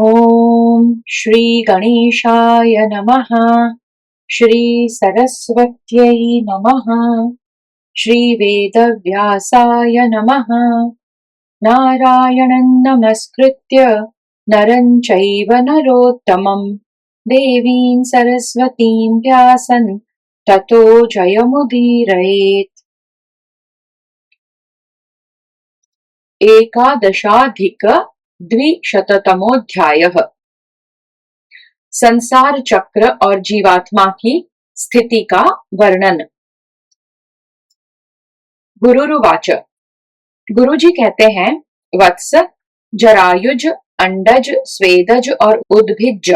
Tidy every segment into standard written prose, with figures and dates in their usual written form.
ओम श्री गणेशाय नमः। श्री सरस्वत्यै नमः। श्री वेदव्यासाय नमः। नारायणं नमस्कृत्य नरं चैव नरोत्तमं देवीं सरस्वतीं व्यासं ततो जयमुदीरयेत्। एकादशाधिक द्विशततमोऽध्यायः। संसार चक्र और जीवात्मा की स्थिति का वर्णन। गुरुरुवाच। गुरुजी कहते हैं, वत्स, जरायुज, अंडज, स्वेदज और उद्भिज,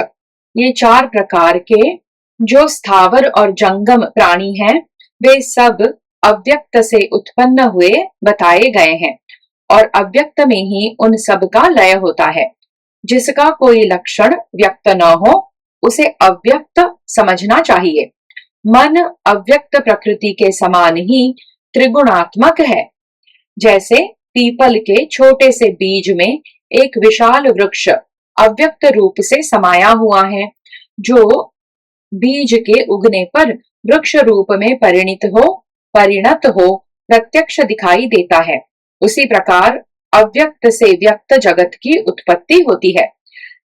ये 4 प्रकार के जो स्थावर और जंगम प्राणी हैं, वे सब अव्यक्त से उत्पन्न हुए बताए गए हैं और अव्यक्त में ही उन सब का लय होता है। जिसका कोई लक्षण व्यक्त न हो उसे अव्यक्त समझना चाहिए। मन अव्यक्त प्रकृति के समान ही त्रिगुणात्मक है। जैसे पीपल के छोटे से बीज में एक विशाल वृक्ष अव्यक्त रूप से समाया हुआ है, जो बीज के उगने पर वृक्ष रूप में परिणत हो प्रत्यक्ष दिखाई देता है। उसी प्रकार अव्यक्त से व्यक्त जगत की उत्पत्ति होती है।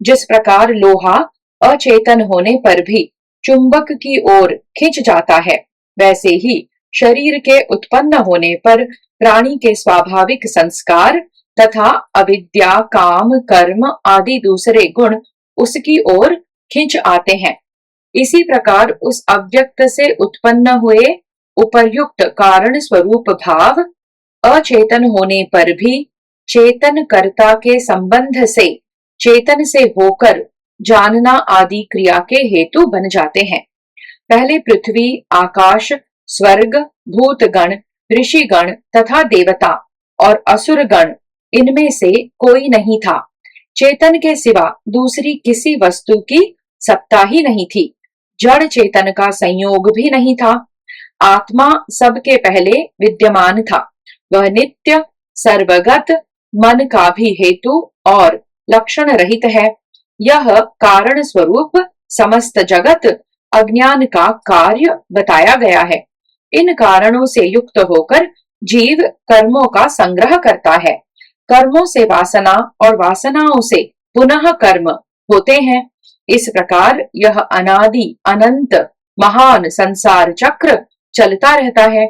जिस प्रकार लोहा अचेतन होने पर भी चुंबक की ओर खिंच जाता है, वैसे ही शरीर के उत्पन्न होने पर प्राणी के स्वाभाविक संस्कार तथा अविद्या, काम, कर्म आदि दूसरे गुण उसकी ओर खिंच आते हैं। इसी प्रकार उस अव्यक्त से उत्पन्न हुए उपर्युक्त कारण स्वरूप भाव अचेतन होने पर भी चेतन कर्ता के संबंध से चेतन से होकर जानना आदि क्रिया के हेतु बन जाते हैं। पहले पृथ्वी, आकाश, स्वर्ग, भूतगण, ऋषिगण तथा देवता और असुरगण, इनमें से कोई नहीं था। चेतन के सिवा दूसरी किसी वस्तु की सत्ता ही नहीं थी। जड़ चेतन का संयोग भी नहीं था। आत्मा सबके पहले विद्यमान था। वह नित्य, सर्वगत, मन का भी हेतु और लक्षण रहित है। यह कारण स्वरूप समस्त जगत अज्ञान का कार्य बताया गया है। इन कारणों से युक्त होकर जीव कर्मों का संग्रह करता है। कर्मों से वासना और वासनाओं से पुनः कर्म होते हैं। इस प्रकार यह अनादि अनंत महान संसार चक्र चलता रहता है।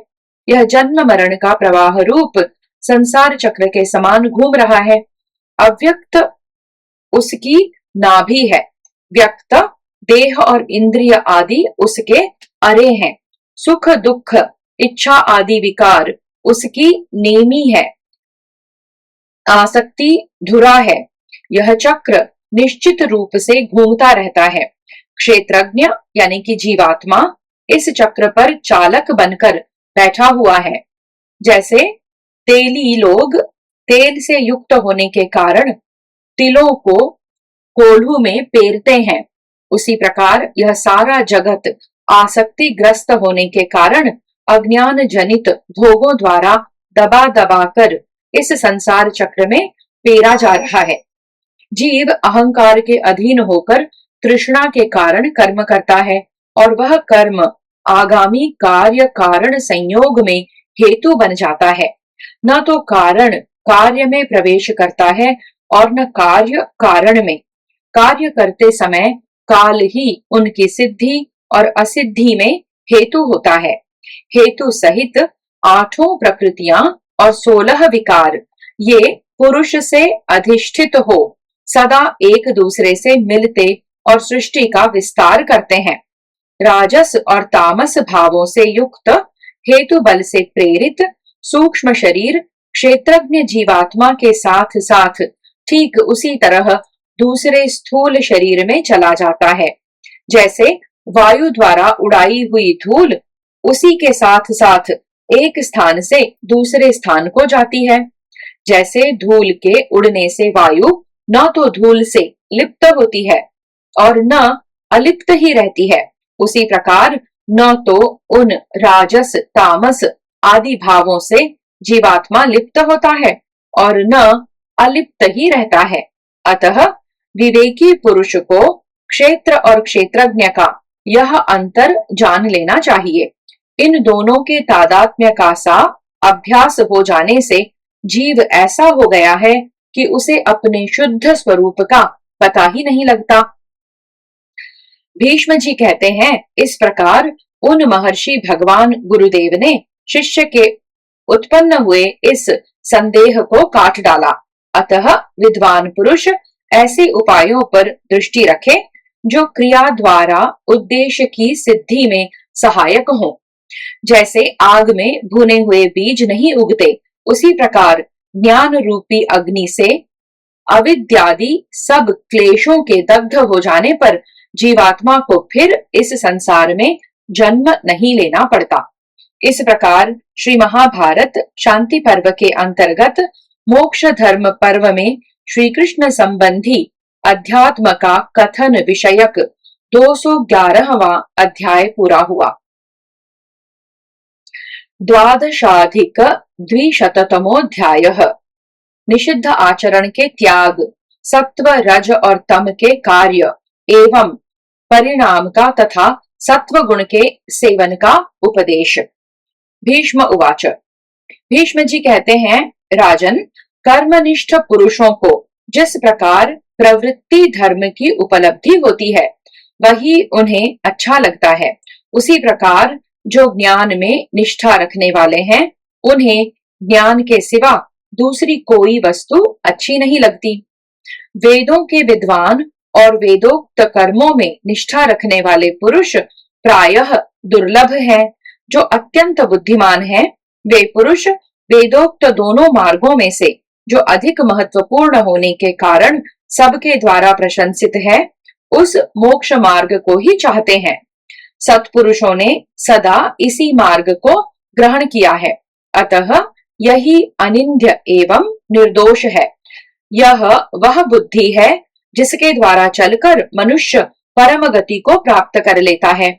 यह जन्म मरण का प्रवाह रूप संसार चक्र के समान घूम रहा है। अव्यक्त उसकी नाभि है। व्यक्त देह और इंद्रिय आदि उसके अरे हैं। सुख, दुख, इच्छा आदि विकार उसकी नेमी है। आसक्ति धुरा है। यह चक्र निश्चित रूप से घूमता रहता है। क्षेत्रज्ञ यानी कि जीवात्मा इस चक्र पर चालक बनकर बैठा हुआ है। जैसे तेली लोग तेल से युक्त होने के कारण तिलों को कोल्हू में पेरते हैं, उसी प्रकार यह सारा जगत आसक्ति ग्रस्त होने के कारण अज्ञान जनित भोगों द्वारा दबा दबा कर इस संसार चक्र में पेरा जा रहा है। जीव अहंकार के अधीन होकर तृष्णा के कारण कर्म करता है और वह कर्म आगामी कार्य कारण संयोग में हेतु बन जाता है। न तो कारण कार्य में प्रवेश करता है और न कार्य कारण में। कार्य करते समय काल ही उनकी सिद्धि और असिद्धि में हेतु होता है। हेतु सहित 8 प्रकृतियां और 16 विकार ये पुरुष से अधिष्ठित हो सदा एक दूसरे से मिलते और सृष्टि का विस्तार करते हैं। राजस और तामस भावों से युक्त हेतु बल से प्रेरित सूक्ष्म शरीर क्षेत्रज्ञ जीवात्मा के साथ साथ ठीक उसी तरह दूसरे स्थूल शरीर में चला जाता है। जैसे वायु द्वारा उड़ाई हुई धूल उसी के साथ साथ एक स्थान से दूसरे स्थान को जाती है। जैसे धूल के उड़ने से वायु न तो धूल से लिप्त होती है और न अलिप्त ही रहती है, उसी प्रकार न तो उन राजस, तामस आदि भावों से जीवात्मा लिप्त होता है और न अलिप्त ही रहता है। अतः विवेकी पुरुष को क्षेत्र और क्षेत्रज्ञ का यह अंतर जान लेना चाहिए। इन दोनों के तादात्म्य का सा अभ्यास हो जाने से जीव ऐसा हो गया है कि उसे अपने शुद्ध स्वरूप का पता ही नहीं लगता। भीष्म जी कहते हैं, इस प्रकार उन महर्षि भगवान गुरुदेव ने शिष्य के उत्पन्न हुए इस संदेह को काट डाला। अतः विद्वान पुरुष ऐसे उपायों पर दृष्टि रखे जो क्रिया द्वारा उद्देश्य की सिद्धि में सहायक हों। जैसे आग में भुने हुए बीज नहीं उगते, उसी प्रकार ज्ञान रूपी अग्नि से अविद्यादि सब क्लेशों के दग्ध हो जाने पर जीवात्मा को फिर इस संसार में जन्म नहीं लेना पड़ता। इस प्रकार श्री महाभारत शांति पर्व के अंतर्गत मोक्ष धर्म पर्व में श्री कृष्ण संबंधी अध्यात्म का कथन विषयक 211वां अध्याय पूरा हुआ। द्वादशाधिक द्विशततमोऽध्यायः निषिद्ध आचरण के त्याग, सत्व रज और तम के कार्य एवं परिणाम का तथा सत्व गुण के सेवन का उपदेश। भीष्म उवाच। भीष्म जी कहते हैं, राजन, कर्मनिष्ठ पुरुषों को जिस प्रकार प्रवृत्ति धर्म की उपलब्धि होती है वही उन्हें अच्छा लगता है, उसी प्रकार जो ज्ञान में निष्ठा रखने वाले हैं उन्हें ज्ञान के सिवा दूसरी कोई वस्तु अच्छी नहीं लगती। वेदों के विद्वान और वेदोक्त कर्मों में निष्ठा रखने वाले पुरुष प्रायः दुर्लभ हैं। जो अत्यंत बुद्धिमान हैं, वे पुरुष वेदोक्त दोनों मार्गों में से जो अधिक महत्वपूर्ण होने के कारण सबके द्वारा प्रशंसित है, उस मोक्ष मार्ग को ही चाहते हैं। सत्पुरुषों ने सदा इसी मार्ग को ग्रहण किया है, अतः यही अनिंद्य एवं निर्दोष है। यह वह बुद्धि है जिसके द्वारा चलकर मनुष्य परम गति को प्राप्त कर लेता है।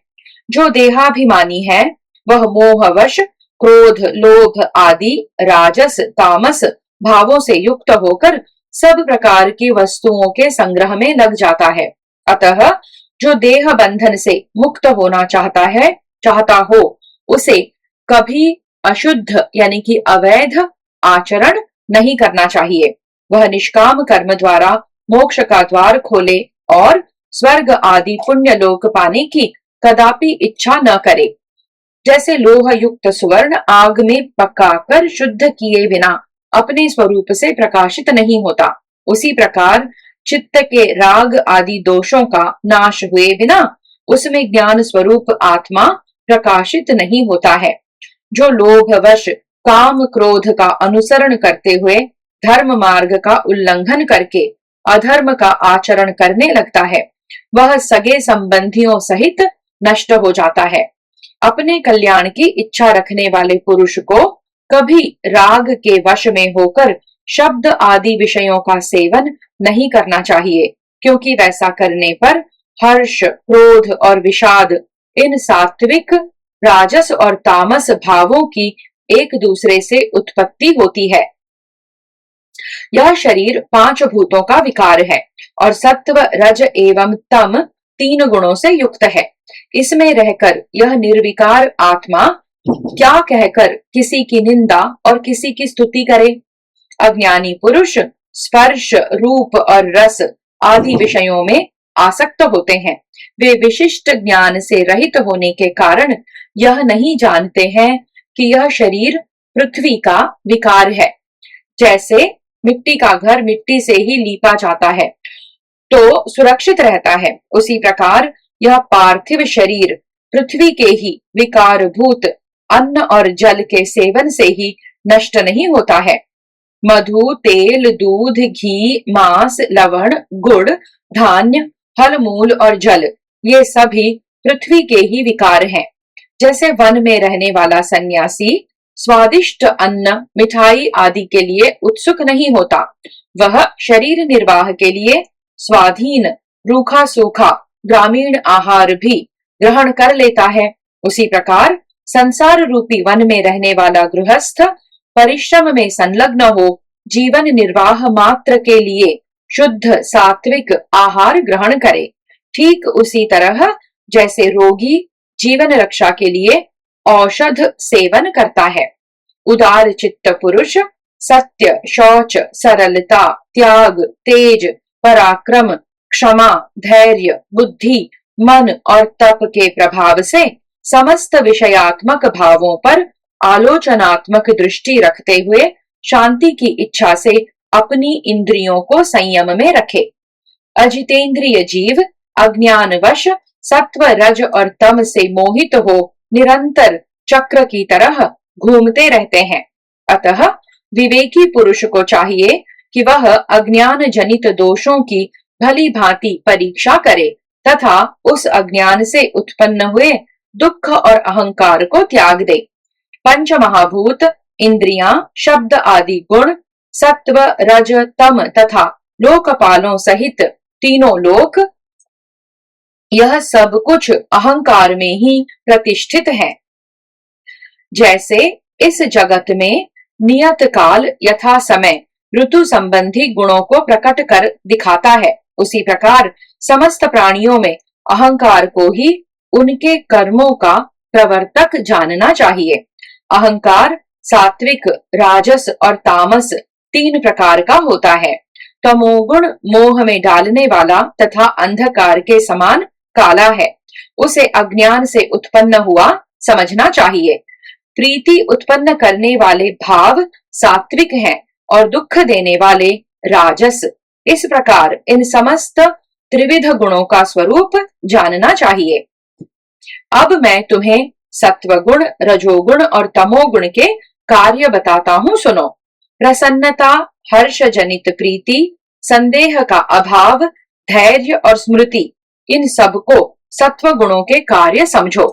जो देहाभिमानी है वह मोहवश क्रोध, लोभ आदि राजस तामस भावों से युक्त होकर सब प्रकार की वस्तुओं के संग्रह में लग जाता है। अतः जो देह बंधन से मुक्त होना चाहता हो उसे कभी अशुद्ध यानी कि अवैध आचरण नहीं करना चाहिए। वह निष्काम कर्म द्वारा मोक्ष का द्वार खोले और स्वर्ग आदि पुण्य लोक पाने की कदापि इच्छा न करे। जैसे लोह युक्त सुवर्ण आग में पकाकर शुद्ध किए बिना अपने स्वरूप से प्रकाशित नहीं होता, उसी प्रकार चित्त के राग आदि दोषों का नाश हुए बिना उसमें ज्ञान स्वरूप आत्मा प्रकाशित नहीं होता है। जो लोभवश काम क्रोध का अनुसरण करते हुए धर्म मार्ग का उल्लंघन करके अधर्म का आचरण करने लगता है, वह सगे संबंधियों सहित नष्ट हो जाता है। अपने कल्याण की इच्छा रखने वाले पुरुष को कभी राग के वश में होकर शब्द आदि विषयों का सेवन नहीं करना चाहिए, क्योंकि वैसा करने पर हर्ष, क्रोध और विषाद इन सात्विक, राजस और तामस भावों की एक दूसरे से उत्पत्ति होती है। यह शरीर 5 भूतों का विकार है और सत्व, रज एवं तम 3 गुणों से युक्त है। इसमें रहकर यह निर्विकार आत्मा क्या कहकर किसी की निंदा और किसी की स्तुति करे। अज्ञानी पुरुष स्पर्श, रूप और रस आदि विषयों में आसक्त होते हैं। वे विशिष्ट ज्ञान से रहित होने के कारण यह नहीं जानते हैं कि यह शरीर पृथ्वी का विकार है। जैसे मिट्टी का घर मिट्टी से ही लीपा जाता है तो सुरक्षित रहता है, उसी प्रकार यह पार्थिव शरीर पृथ्वी के ही विकारभूत अन्न और जल के सेवन से ही नष्ट नहीं होता है। मधु, तेल, दूध, घी, मांस, लवण, गुड़, धान्य, फल मूल और जल ये सभी पृथ्वी के ही विकार हैं। जैसे वन में रहने वाला सन्यासी स्वादिष्ट अन्न, मिठाई आदि के लिए उत्सुक नहीं होता, वह शरीर निर्वाह के लिए स्वाधीन, रूखा सूखा ग्रामीण आहार भी ग्रहण कर लेता है। उसी प्रकार संसार रूपी वन में रहने वाला गृहस्थ परिश्रम में संलग्न हो जीवन निर्वाह मात्र के लिए शुद्ध सात्विक आहार ग्रहण करे। ठीक उसी तरह जैसे रोगी जीवन रक्षा के लिए औषध सेवन करता है। उदार चित्त पुरुष सत्य, शौच, सरलता, त्याग, तेज, पराक्रम, क्षमा, धैर्य, बुद्धि, मन और तप के प्रभाव से समस्त विषयात्मक भावों पर आलोचनात्मक दृष्टि रखते हुए शांति की इच्छा से अपनी इंद्रियों को संयम में रखे। अजितेंद्रिय जीव अज्ञानवश सत्व, रज और तम से मोहित हो निरंतर चक्र की तरह घूमते रहते हैं। अतः विवेकी पुरुष को चाहिए कि वह अज्ञान जनित दोषों की भली भांति परीक्षा करे तथा उस अज्ञान से उत्पन्न हुए दुख और अहंकार को त्याग दे। पंच महाभूत, इंद्रियां, शब्द आदि गुण, सत्व, रज, तम तथा लोकपालों सहित तीनों लोक, यह सब कुछ अहंकार में ही प्रतिष्ठित है। जैसे इस जगत में नियत काल यथा समय ऋतु संबंधी गुणों को प्रकट कर दिखाता है, उसी प्रकार समस्त प्राणियों में अहंकार को ही उनके कर्मों का प्रवर्तक जानना चाहिए। अहंकार सात्विक, राजस और तामस तीन प्रकार का होता है। तमोगुण मोह में डालने वाला तथा अंधकार के समान काला है, उसे अज्ञान से उत्पन्न हुआ समझना चाहिए। प्रीति उत्पन्न करने वाले भाव सात्विक हैं और दुख देने वाले राजस। इस प्रकार इन समस्त त्रिविध गुणों का स्वरूप जानना चाहिए। अब मैं तुम्हें सत्वगुण, रजोगुण और तमोगुण के कार्य बताता हूँ, सुनो। प्रसन्नता, हर्ष जनित प्रीति, संदेह का अभाव, धैर्य और स्मृति, इन सबको सत्व गुणों के कार्य समझो।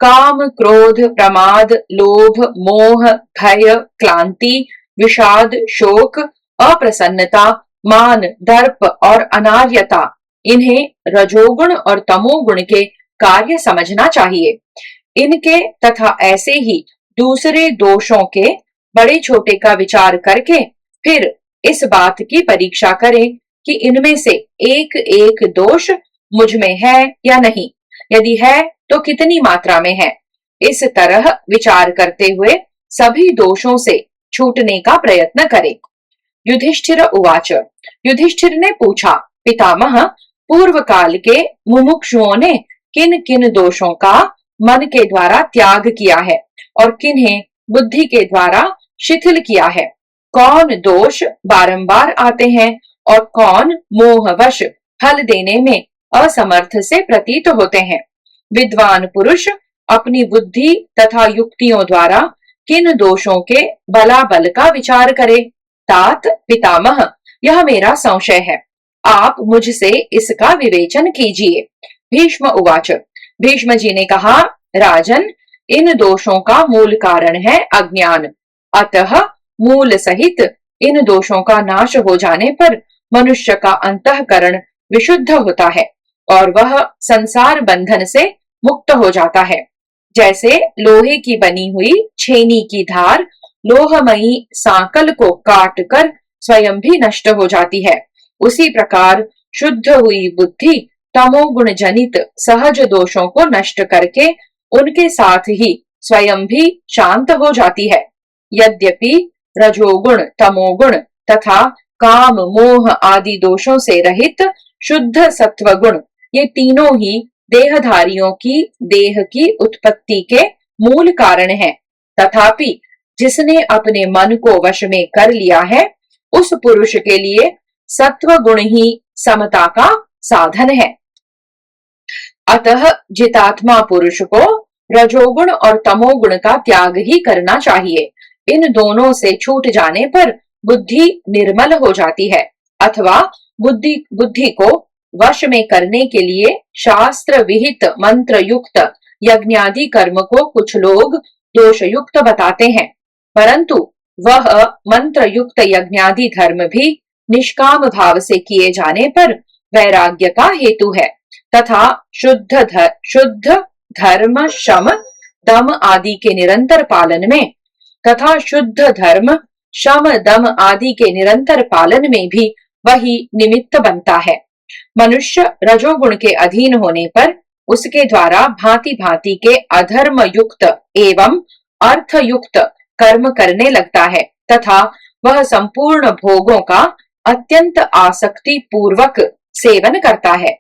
काम, क्रोध, प्रमाद, लोभ, मोह, भय, क्लांति, विषाद, शोक, अप्रसन्नता, मान, दर्प और अनार्यता, इन्हें रजोगुण और तमोगुण के कार्य समझना चाहिए। इनके तथा ऐसे ही दूसरे दोषों के बड़े छोटे का विचार करके फिर इस बात की परीक्षा करें कि इनमें से एक एक दोष मुझ में है या नहीं, यदि है तो कितनी मात्रा में है। इस तरह विचार करते हुए सभी दोषों से छूटने का प्रयत्न करें। युधिष्ठिर उवाच, युधिष्ठिर ने पूछा, पितामह, पूर्व काल के मुमुक्षुओं ने किन किन दोषों का मन के द्वारा त्याग किया है और किन्हें बुद्धि के द्वारा शिथिल किया है? कौन दोष बारंबार आते हैं और कौन मोहवश फल देने में असमर्थ से प्रतीत होते हैं? विद्वान पुरुष अपनी बुद्धि तथा युक्तियों द्वारा किन दोषों के बलाबल का विचार करे? तात पितामह, यह मेरा संशय है, आप मुझसे इसका विवेचन कीजिए। भीष्म उवाच, भीष्म जी ने कहा, राजन, इन दोषों का मूल कारण है अज्ञान। अतः मूल सहित इन दोषों का नाश हो जाने पर मनुष्य का अंतःकरण विशुद्ध होता है और वह संसार बंधन से मुक्त हो जाता है। जैसे लोहे की बनी हुई छेनी की धार लोहमयी सांकल को काट कर स्वयं भी नष्ट हो जाती है, उसी प्रकार शुद्ध हुई बुद्धि तमोगुण जनित सहज दोषों को नष्ट करके उनके साथ ही स्वयं भी शांत हो जाती है। यद्यपि रजोगुण, तमोगुण तथा काम, मोह आदि दोषों से रहित शुद्ध सत्वगुण, ये तीनों ही देहधारियों की देह की उत्पत्ति के मूल कारण हैं। तथापि जिसने अपने मन को वश में कर लिया है, उस पुरुष के लिए सत्व गुण ही समता का साधन है। अतः जितात्मा पुरुष को रजोगुण और तमोगुण का त्याग ही करना चाहिए। इन दोनों से छूट जाने पर बुद्धि निर्मल हो जाती है। अथवा बुद्धि को वश में करने के लिए शास्त्र विहित मंत्र युक्त यज्ञादि कर्म को कुछ लोग दोष युक्त बताते हैं, परंतु वह मंत्र युक्त यज्ञादि धर्म भी निष्काम भाव से किए जाने पर वैराग्य का हेतु है तथा शुद्ध धर्म, शम, दम आदि के निरंतर पालन में तथा शुद्ध धर्म, शम, दम आदि के निरंतर पालन में भी वही निमित्त बनता है। मनुष्य रजोगुण के अधीन होने पर उसके द्वारा भांति भांति के अधर्म युक्त एवं अर्थ युक्त कर्म करने लगता है तथा वह संपूर्ण भोगों का अत्यंत आसक्ति पूर्वक सेवन करता है।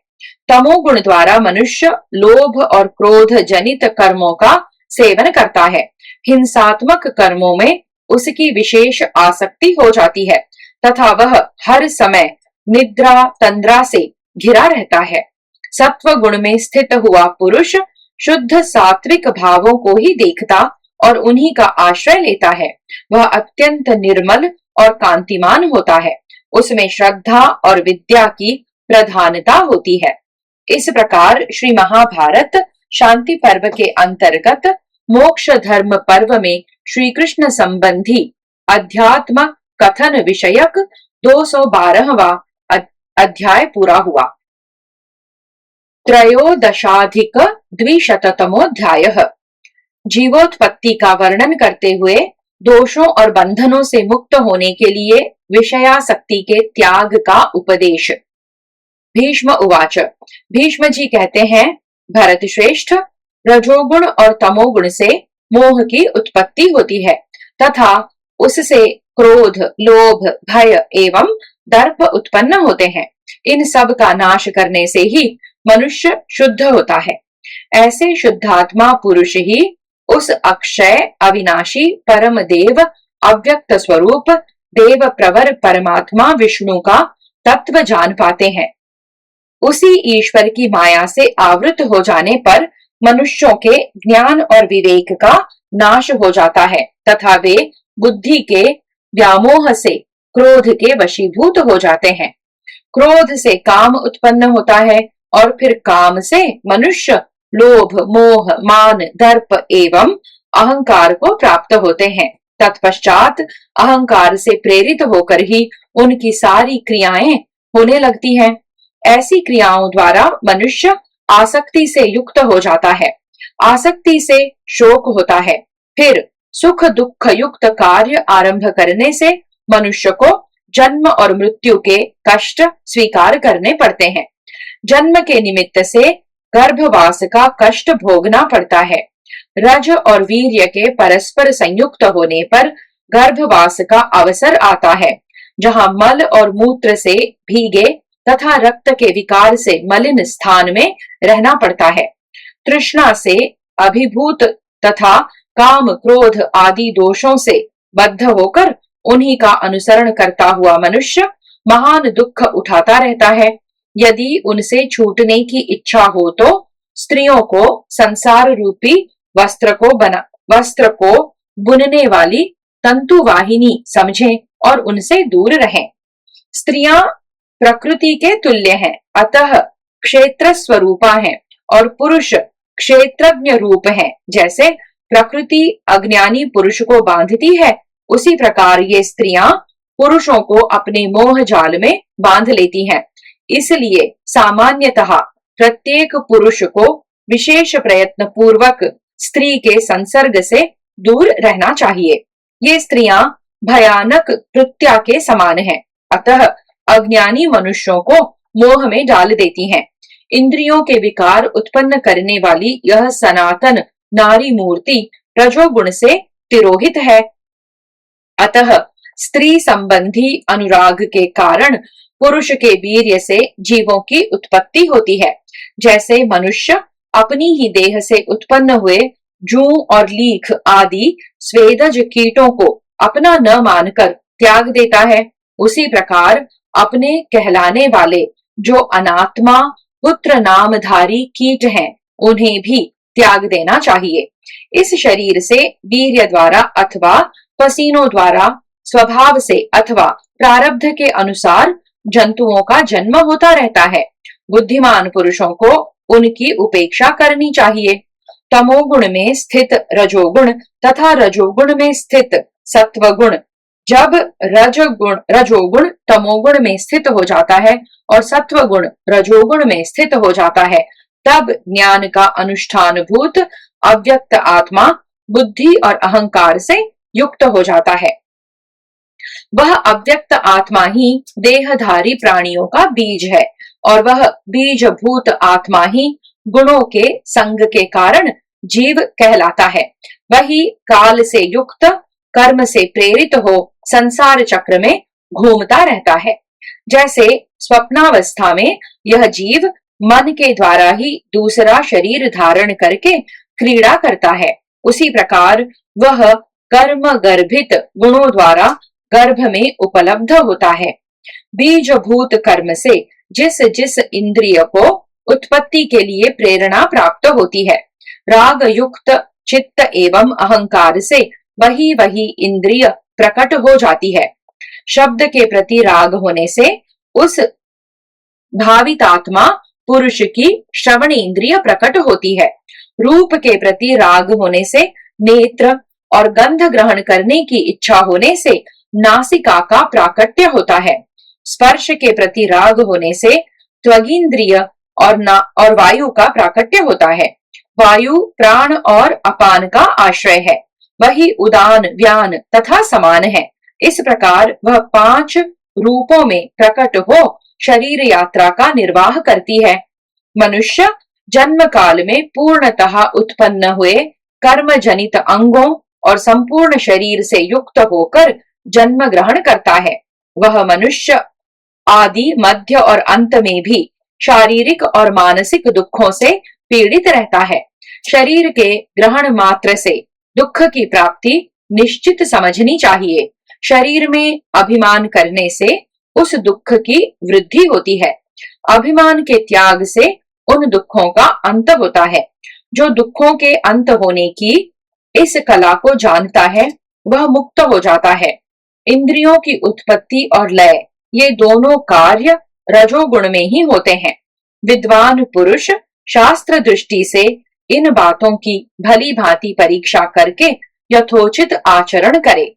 तमोगुण द्वारा मनुष्य लोभ और क्रोध जनित कर्मों का सेवन करता है। हिंसात्मक कर्मों में उसकी विशेष आसक्ति हो जाती है तथा वह हर समय निद्रा तंद्रा से घिरा रहता है। सत्व गुण में स्थित हुआ पुरुष शुद्ध सात्विक भावों को ही देखता और उन्हीं का आश्रय लेता है। वह अत्यंत निर्मल और कांतिमान होता है। उसमें श्रद्धा और विद्या की प्रधानता होती है। इस प्रकार श्री महाभारत शांति पर्व के अंतर्गत मोक्ष धर्म पर्व में श्री कृष्ण संबंधी अध्यात्म कथन विषयक 212वां अध्याय पूरा हुआ। त्रयोदशाधिक द्विशततमोऽध्यायः। जीवोत्पत्ति का वर्णन करते हुए दोषों और बंधनों से मुक्त होने के लिए विषयासक्ति के त्याग का उपदेश। भीष्म उवाच। भीष्म जी कहते हैं, भरत श्रेष्ठ, रजोगुण और तमोगुण से मोह की उत्पत्ति होती है तथा उससे क्रोध, लोभ, भय एवं दर्प उत्पन्न होते हैं। इन सब का नाश करने से ही मनुष्य शुद्ध होता है। ऐसे शुद्धात्मा पुरुष ही उस अक्षय अविनाशी परम देव अव्यक्त स्वरूप देव प्रवर परमात्मा विष्णु का तत्व जान पाते हैं। उसी ईश्वर की माया से आवृत हो जाने पर मनुष्यों के ज्ञान और विवेक का नाश हो जाता है तथा वे बुद्धि के व्यामोह से क्रोध के वशीभूत हो जाते हैं। क्रोध से काम उत्पन्न होता है और फिर काम से मनुष्य लोभ, मोह, मान, दर्प एवं अहंकार को प्राप्त होते हैं। तत्पश्चात अहंकार से प्रेरित होकर ही उनकी सारी क्रियाएं होने लगती हैं। ऐसी क्रियाओं द्वारा मनुष्य आसक्ति से युक्त हो जाता है। आसक्ति से शोक होता है। फिर सुख दुख युक्त कार्य आरंभ करने से मनुष्य को जन्म और मृत्यु के कष्ट स्वीकार करने पड़ते हैं। जन्म के निमित्त से गर्भवास का कष्ट भोगना पड़ता है। रज और वीर्य के परस्पर संयुक्त होने पर गर्भवास का अवसर आता है, जहां मल और मूत्र से भीगे तथा रक्त के विकार से मलिन स्थान में रहना पड़ता है। तृष्णा से अभिभूत तथा काम क्रोध आदि दोषों से बद्ध होकर उन्हीं का अनुसरण करता हुआ मनुष्य महान दुख उठाता रहता है। यदि उनसे छूटने की इच्छा हो तो स्त्रियों को संसार रूपी वस्त्र को बुनने वाली तंतुवाहिनी समझें और उनसे दूर रहें। स्त्रियां प्रकृति के तुल्य हैं, अतः क्षेत्र स्वरूपा हैं और पुरुष क्षेत्रज्ञ रूप हैं। जैसे प्रकृति अज्ञानी पुरुष को बांधती है, उसी प्रकार ये स्त्रियां पुरुषों को अपने मोह जाल में बांध लेती हैं। इसलिए सामान्यतः प्रत्येक पुरुष को विशेष प्रयत्न पूर्वक स्त्री के संसर्ग से दूर रहना चाहिए। ये स्त्रियां भयानक कृत्या के समान हैं, अतः अज्ञानी मनुष्यों को मोह में डाल देती हैं। इंद्रियों के विकार उत्पन्न करने वाली यह सनातन नारी मूर्ति रजोगुण से तिरोहित है। अतः स्त्री संबंधी अनुराग के कारण पुरुष के वीर्य से जीवों की उत्पत्ति होती है। जैसे मनुष्य अपनी ही देह से उत्पन्न हुए जूं और लीख आदि स्वेदज कीटों को अपना न मानकर त्याग देता है, उसी प्रकार अपने कहलाने वाले जो अनात्मा पुत्र नामधारी कीट हैं, उन्हें भी त्याग देना चाहिए। इस शरीर से वीर्य द्वारा अथवा पसीनों द्वारा स्वभाव से अथवा प्रारब्ध के अनुसार जंतुओं का जन्म होता रहता है। बुद्धिमान पुरुषों को उनकी उपेक्षा करनी चाहिए। तमोगुण में स्थित रजोगुण तथा रजोगुण में स्थित सत्वगुण, जब रजोगुण तमोगुण में स्थित हो जाता है और सत्वगुण रजोगुण में स्थित हो जाता है, तब ज्ञान का अनुष्ठान भूत अव्यक्त आत्मा बुद्धि और अहंकार से युक्त हो जाता है। वह अव्यक्त आत्मा ही देहधारी प्राणियों का बीज है और वह बीजभूत आत्मा ही गुणों के संग के कारण जीव कहलाता है। वही काल से युक्त कर्म से प्रेरित हो संसार चक्र में घूमता रहता है। जैसे स्वप्नावस्था में यह जीव मन के द्वारा ही दूसरा शरीर धारण करके क्रीड़ा करता है, उसी प्रकार वह कर्म गर्भित गुणों द्वारा गर्भ में उपलब्ध होता है। बीजभूत कर्म से जिस जिस इंद्रिय को उत्पत्ति के लिए प्रेरणा प्राप्त होती है, राग युक्त चित्त एवं अहंकार से वही वही इंद्रिय प्रकट हो जाती है। शब्द के प्रति राग होने से उस भावितात्मा पुरुष की श्रवण इंद्रिय प्रकट होती है। रूप के प्रति राग होने से नेत्र और गंध ग्रहण करने की इच्छा होने से नासिका का प्राकट्य होता है। स्पर्श के प्रति राग होने से त्वगिंद्रिय और वायु का प्राकट्य होता है। वायु प्राण और अपान का आश्रय है, वही उदान व्यान तथा समान है। इस प्रकार वह 5 रूपों में प्रकट हो शरीर यात्रा का निर्वाह करती है। मनुष्य जन्म काल में पूर्णतः उत्पन्न हुए कर्म जनित अंगों और संपूर्ण शरीर से युक्त होकर जन्म ग्रहण करता है। वह मनुष्य आदि मध्य और अंत में भी शारीरिक और मानसिक दुखों से पीड़ित रहता है। शरीर के ग्रहण मात्र से दुख की प्राप्ति निश्चित समझनी चाहिए। शरीर में अभिमान करने से उस दुख की वृद्धि होती है। अभिमान के त्याग से उन दुखों का अंत होता है। जो दुखों के अंत होने की इस कला को जानता है वह मुक्त हो जाता है। इंद्रियों की उत्पत्ति और लय ये दोनों कार्य रजोगुण में ही होते हैं। विद्वान पुरुष शास्त्र दृष्टि से इन बातों की भली भांति परीक्षा करके यथोचित आचरण करे।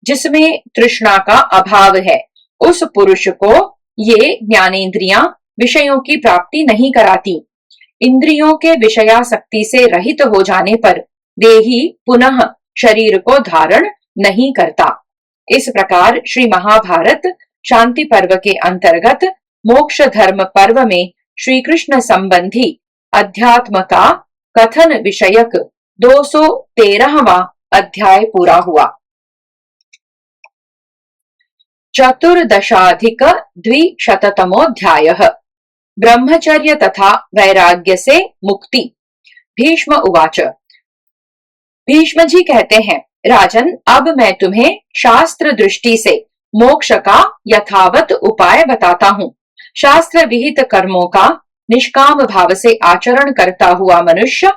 जिसमें तृष्णा का अभाव है उस पुरुष को ये ज्ञानेंद्रियां विषयों की प्राप्ति नहीं कराती। इंद्रियों के विषयासक्ति से रहित हो जाने पर देही पुनः शरीर को धारण नहीं करता। इस प्रकार श्री महाभारत शांति पर्व के अंतर्गत मोक्ष धर्म पर्व में श्री कृष्ण संबंधी अध्यात्म का कथन विषयक 213वां अध्याय पूरा हुआ। 14,200 ब्रह्मचर्य तथा वैराग्य से मुक्ति। भीष्म उवाच। भीष्म जी कहते हैं, राजन, अब मैं तुम्हें शास्त्र दृष्टि से मोक्ष का यथावत उपाय बताता हूँ। शास्त्र विहित कर्मों का निष्काम भाव से आचरण करता हुआ मनुष्य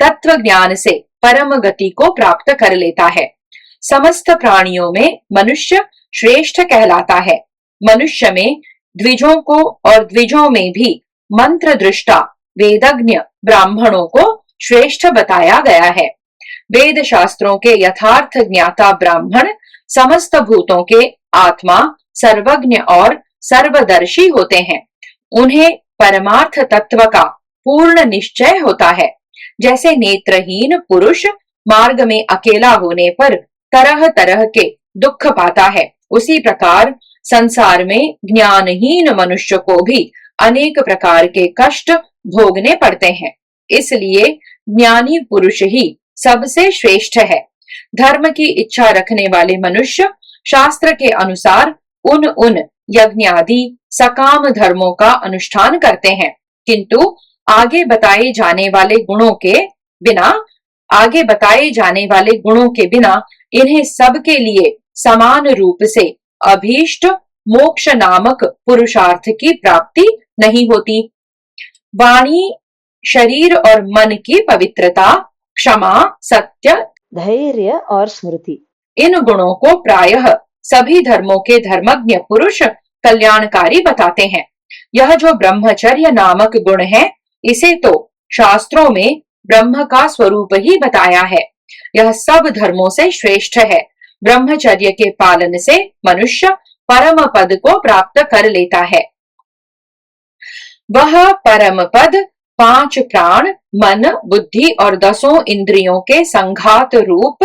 तत्व ज्ञान से परम गति को प्राप्त कर लेता है। समस्त प्राणियों में मनुष्य श्रेष्ठ कहलाता है। मनुष्य में द्विजों को और द्विजों में भी मंत्र दृष्टा वेदज्ञ ब्राह्मणों को श्रेष्ठ बताया गया है। वेद शास्त्रों के यथार्थ ज्ञाता ब्राह्मण समस्त भूतों के आत्मा, सर्वज्ञ और सर्वदर्शी होते हैं। उन्हें परमार्थ तत्व का पूर्ण निश्चय होता है। जैसे नेत्रहीन पुरुष मार्ग में अकेला होने पर तरह तरह के दुख पाता है, उसी प्रकार संसार में ज्ञानहीन मनुष्य को भी अनेक प्रकार के कष्ट भोगने पड़ते हैं। इसलिए ज्ञानी पुरुष ही सबसे श्रेष्ठ है। धर्म की इच्छा रखने वाले मनुष्य शास्त्र के अनुसार उन यज्ञादि सकाम धर्मों का अनुष्ठान करते हैं, किंतु आगे बताए जाने वाले गुणों के बिना इन्हें सबके लिए समान रूप से अभीष्ट मोक्ष नामक पुरुषार्थ की प्राप्ति नहीं होती। वाणी, शरीर और मन की पवित्रता, क्षमा, सत्य, धैर्य और स्मृति, इन गुणों को प्रायः सभी धर्मों के धर्मज्ञ पुरुष कल्याणकारी बताते हैं। यह जो ब्रह्मचर्य नामक गुण है, इसे तो शास्त्रों में ब्रह्म का स्वरूप ही बताया है। यह सब धर्मों से श्रेष्ठ है। ब्रह्मचर्य के पालन से मनुष्य परम पद को प्राप्त कर लेता है। वह परम पद 5 प्राण, मन, बुद्धि और 10 इंद्रियों के संघात रूप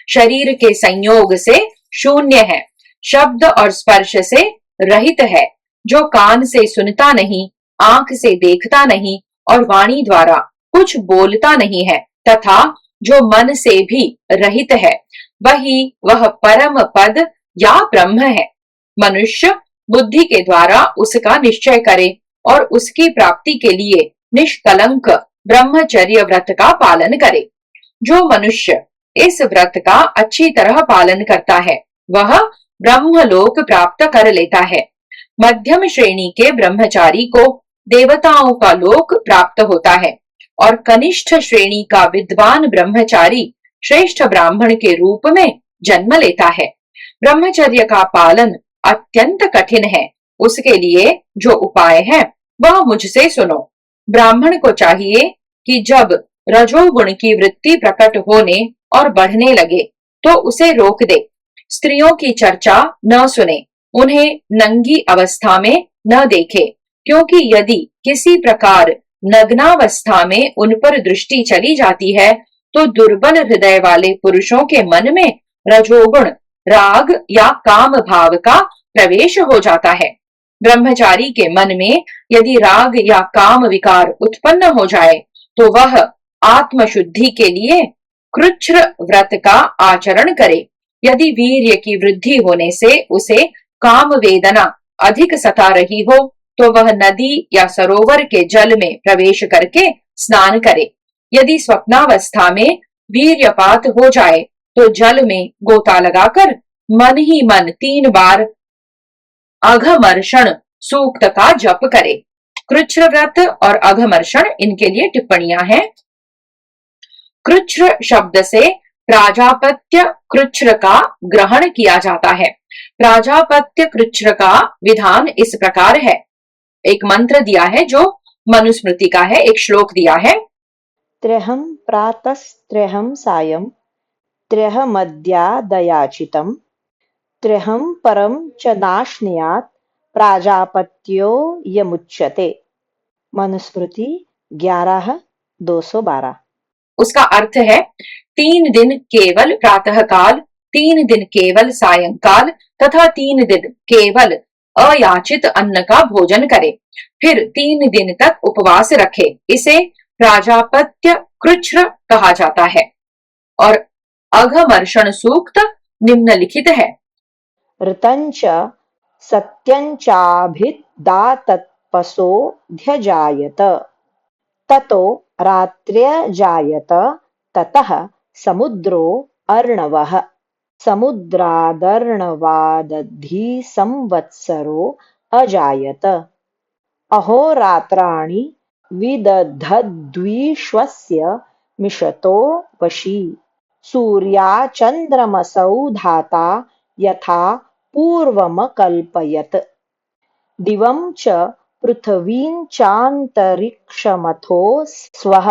शरीर के संयोग से शून्य है। शब्द और स्पर्श से रहित है, जो कान से सुनता नहीं, आंख से देखता नहीं और वाणी द्वारा कुछ बोलता नहीं है, तथा जो मन से भी रहित है, वह परम पद या ब्रह्म है। मनुष्य बुद्धि के द्वारा उसका निश्चय करे और उसकी प्राप्ति के लिए निष्कलंक ब्रह्मचर्य व्रत का पालन करे। जो मनुष्य इस व्रत का अच्छी तरह पालन करता है, वह ब्रह्मलोक प्राप्त कर लेता है। मध्यम श्रेणी के ब्रह्मचारी को देवताओं का लोक प्राप्त होता है और कनिष्ठ श्रेणी का विद्वान ब्रह्मचारी श्रेष्ठ ब्राह्मण के रूप में जन्म लेता है। ब्रह्मचर्य का पालन अत्यंत कठिन है। उसके लिए जो उपाय है वह मुझसे सुनो। ब्राह्मण को चाहिए कि जब रजोगुण की वृत्ति प्रकट होने और बढ़ने लगे तो उसे रोक दे। स्त्रियों की चर्चा न सुने, उन्हें नंगी अवस्था में न देखे, क्योंकि यदि किसी प्रकार नग्नावस्था में उन पर दृष्टि चली जाती है तो दुर्बल हृदय वाले पुरुषों के मन में रजोगुण राग या काम भाव का प्रवेश हो जाता है। ब्रह्मचारी के मन में यदि राग या काम विकार उत्पन्न हो जाए तो वह आत्मशुद्धि के लिए कृच्छ्र व्रत का आचरण करे। यदि वीर्य की वृद्धि होने से उसे काम वेदना अधिक सता रही हो तो वह नदी या सरोवर के जल में प्रवेश करके स्नान करे। यदि स्वप्नावस्था में वीर्यपात हो जाए तो जल में गोता लगाकर मन ही मन 3 बार अघमर्षण सूक्त का जप करे। कृच्छ्र व्रत और अघमर्षण, इनके लिए टिप्पणियां हैं। कृच्छ्र शब्द से प्राजापत्य कृच्छ्र का ग्रहण किया जाता है। प्राजापत्य कृच्छ्र का विधान इस प्रकार है। एक मंत्र दिया है जो मनुस्मृति का है, एक श्लोक दिया है। त्र्यहं प्रातस्त्र्यहं सायं त्र्यहमद्यादयाचितं त्र्यहं परं च नाश्नुयात् प्राजापत्यो यमुच्यते। मनुस्मृति 11:212। उसका अर्थ है 3 दिन केवल प्रातः काल, 3 दिन केवल सायंकाल तथा 3 दिन केवल अयाचित अन्न का भोजन करे, फिर 3 दिन तक उपवास रखे। इसे प्राजापत्य कृच्छ्र कहा जाता है। और अघमर्षण सूक्त निम्नलिखित है। ऋतञ्च सत्यञ्चाभिदातत्पशोऽध्यजायत ततो रात्र्यजायत ततः समुद्रो अर्णवः समुद्रादर्णवादधिसंवत्सरो अजायत अहोरात्राणि विदधद्विश्वस्य मिषतो वशी सूर्याचन्द्रमसौ धाता यथा पूर्वमकल्पयत् दिवं च पृथ्वीं चान्तरिक्षमथो स्वः।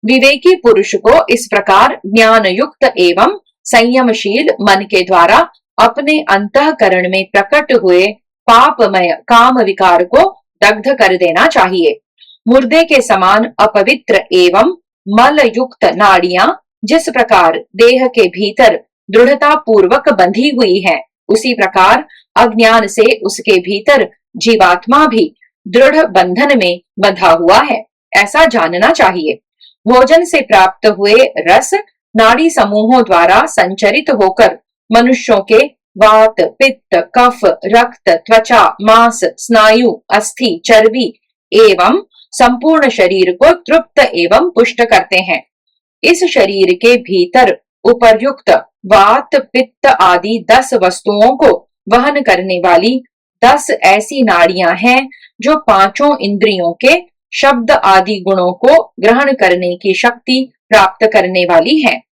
विवेकी पुरुष को इस प्रकार ज्ञान युक्त एवं संयमशील मन के द्वारा अपने अंतःकरण में प्रकट हुए पापमय काम विकार को दग्ध कर देना चाहिए। मुर्दे के समान अपवित्र एवं मल युक्त नाड़ियां जिस प्रकार देह के भीतर दृढ़ता पूर्वक बंधी हुई है, उसी प्रकार अज्ञान से उसके भीतर जीवात्मा भी दृढ़ बंधन में बंधा हुआ है, ऐसा जानना चाहिए। भोजन से प्राप्त हुए रस नाड़ी समूहों द्वारा संचरित होकर मनुष्यों के वात, पित्त, कफ, रक्त, त्वचा, मांस, स्नायु, अस्थि, चर्बी एवं संपूर्ण शरीर को तृप्त एवं पुष्ट करते हैं। इस शरीर के भीतर उपर्युक्त वात, पित्त आदि 10 वस्तुओं को वहन करने वाली 10 ऐसी नाड़ियां हैं जो 5 इंद्रियों के शब्द आदि गुणों को ग्रहण करने की शक्ति प्राप्त करने वाली हैं।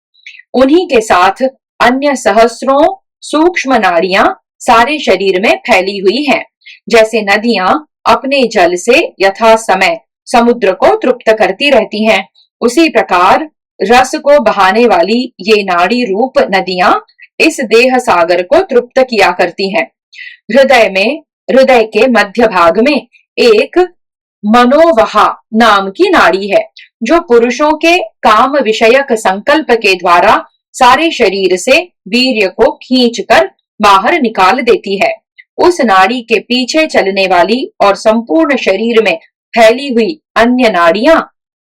उन्हीं के साथ अन्य सहस्रों सूक्ष्म नाड़ियां सारे शरीर में फैली हुई हैं। जैसे नदियां अपने जल से यथा समय समुद्र को तृप्त करती रहती हैं, उसी प्रकार रस को बहाने वाली ये नाड़ी रूप नदियां इस देह सागर को तृप्त किया करती हैं। हृदय के मध्य भाग में एक मनोवहा नाम की नाड़ी है, जो पुरुषों के काम विषयक संकल्प के द्वारा सारे शरीर से वीर्य को खींचकर बाहर निकाल देती है। उस नाड़ी के पीछे चलने वाली और संपूर्ण शरीर में फैली हुई अन्य नाड़ियां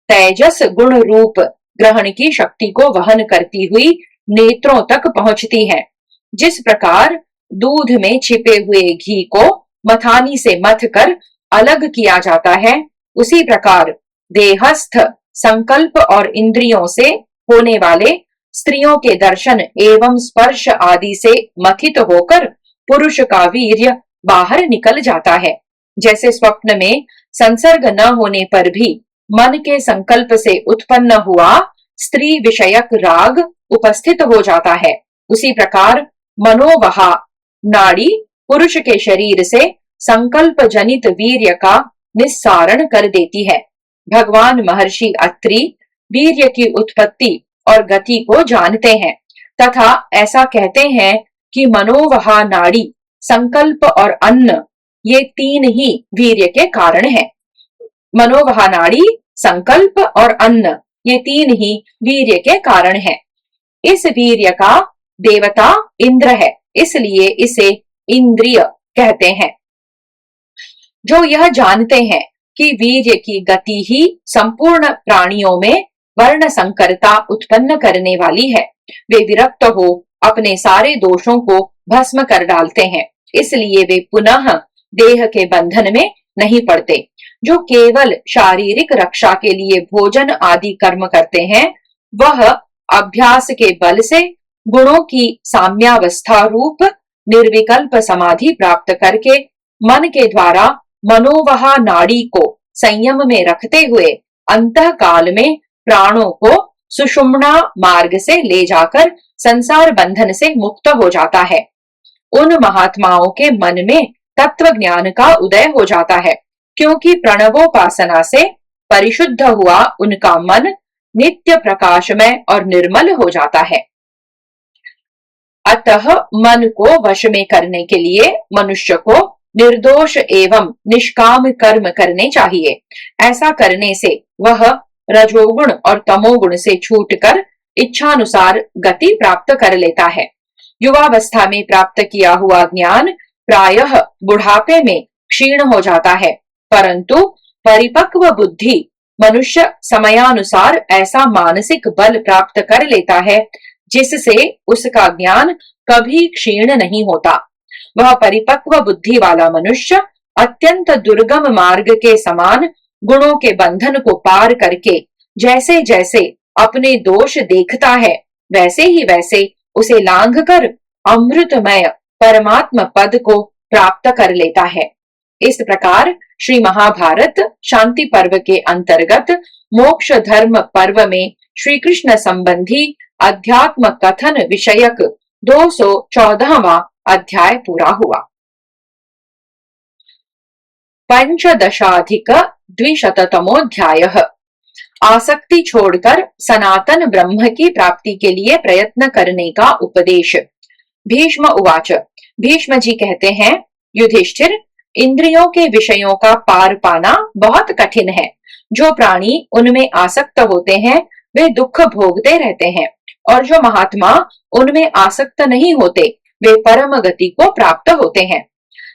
तेजस गुण रूप ग्रहण की शक्ति को वहन करती हुई नेत्रों तक पहुंचती हैं। जिस प्रकार दूध में छिपे हुए घी को मथानी से मथ कर अलग किया जाता है, उसी प्रकार देहस्थ संकल्प और इंद्रियों से होने वाले स्त्रियों के दर्शन एवं स्पर्श आदि से मथित होकर पुरुष का वीर्य बाहर निकल जाता है। जैसे स्वप्न में संसर्ग न होने पर भी मन के संकल्प से उत्पन्न हुआ स्त्री विषयक राग उपस्थित हो जाता है, उसी प्रकार मनोवहा नाड़ी पुरुष के शरीर से संकल्प जनित वीर्य का निस्सारण कर देती है। भगवान महर्षि अत्रि वीर्य की उत्पत्ति और गति को जानते हैं तथा ऐसा कहते हैं कि मनोवहा नाड़ी, संकल्प और अन्न ये तीन ही वीर्य के कारण हैं। मनोवहा नाड़ी, संकल्प और अन्न ये तीन ही वीर्य के कारण हैं। इस वीर्य का देवता इंद्र है, इसलिए इसे इंद्रिय कहते हैं। जो यह जानते हैं कि वीर्य की गति ही संपूर्ण प्राणियों में वर्ण संकरता उत्पन्न करने वाली है, वे विरक्त हो अपने सारे दोषों को भस्म कर डालते हैं। इसलिए वे पुनः देह के बंधन में नहीं पड़ते। जो केवल शारीरिक रक्षा के लिए भोजन आदि कर्म करते हैं, वह अभ्यास के बल से गुणों की साम्यावस्था रूप निर्विकल्प समाधि प्राप्त करके मन के द्वारा मनोवहा नाड़ी को संयम में रखते हुए अंतः काल में प्राणों को सुषुम्ना मार्ग से ले जाकर संसार बंधन से मुक्त हो जाता है। उन महात्माओं के मन में तत्व ज्ञान का उदय हो जाता है, क्योंकि प्रणवोपासना से परिशुद्ध हुआ उनका मन नित्य प्रकाशमय और निर्मल हो जाता है। अतः मन को वश में करने के लिए मनुष्य को निर्दोष एवं निष्काम कर्म करने चाहिए। ऐसा करने से वह रजोगुण और तमोगुण से छूटकर इच्छानुसार गति प्राप्त कर लेता है। युवावस्था में प्राप्त किया हुआ ज्ञान प्रायः बुढ़ापे में क्षीण हो जाता है, परंतु परिपक्व बुद्धि मनुष्य समयानुसार ऐसा मानसिक बल प्राप्त कर लेता है जिससे उसका ज्ञान कभी क्षीण नहीं होता। वह परिपक्व बुद्धि वाला मनुष्य अत्यंत दुर्गम मार्ग के समान गुणों के बंधन को पार करके जैसे जैसे अपने दोष देखता है, वैसे ही वैसे उसे लांघकर अमृतमय परमात्म पद को प्राप्त कर लेता है। इस प्रकार श्री महाभारत शांति पर्व के अंतर्गत मोक्ष धर्म पर्व में श्री कृष्ण संबंधी अध्यात्म कथन विषयक 214वां अध्याय पूरा हुआ। पंचदशाधिक द्विशततमोऽध्यायः आसक्ति छोड़कर सनातन ब्रह्म की प्राप्ति के लिए प्रयत्न करने का उपदेश। भीष्म उवाच। भीष्म जी कहते हैं, युधिष्ठिर, इंद्रियों के विषयों का पार पाना बहुत कठिन है। जो प्राणी उनमें आसक्त होते हैं वे दुख भोगते रहते हैं, और जो महात्मा उनमें आसक्त नहीं होते वे परम गति को प्राप्त होते हैं।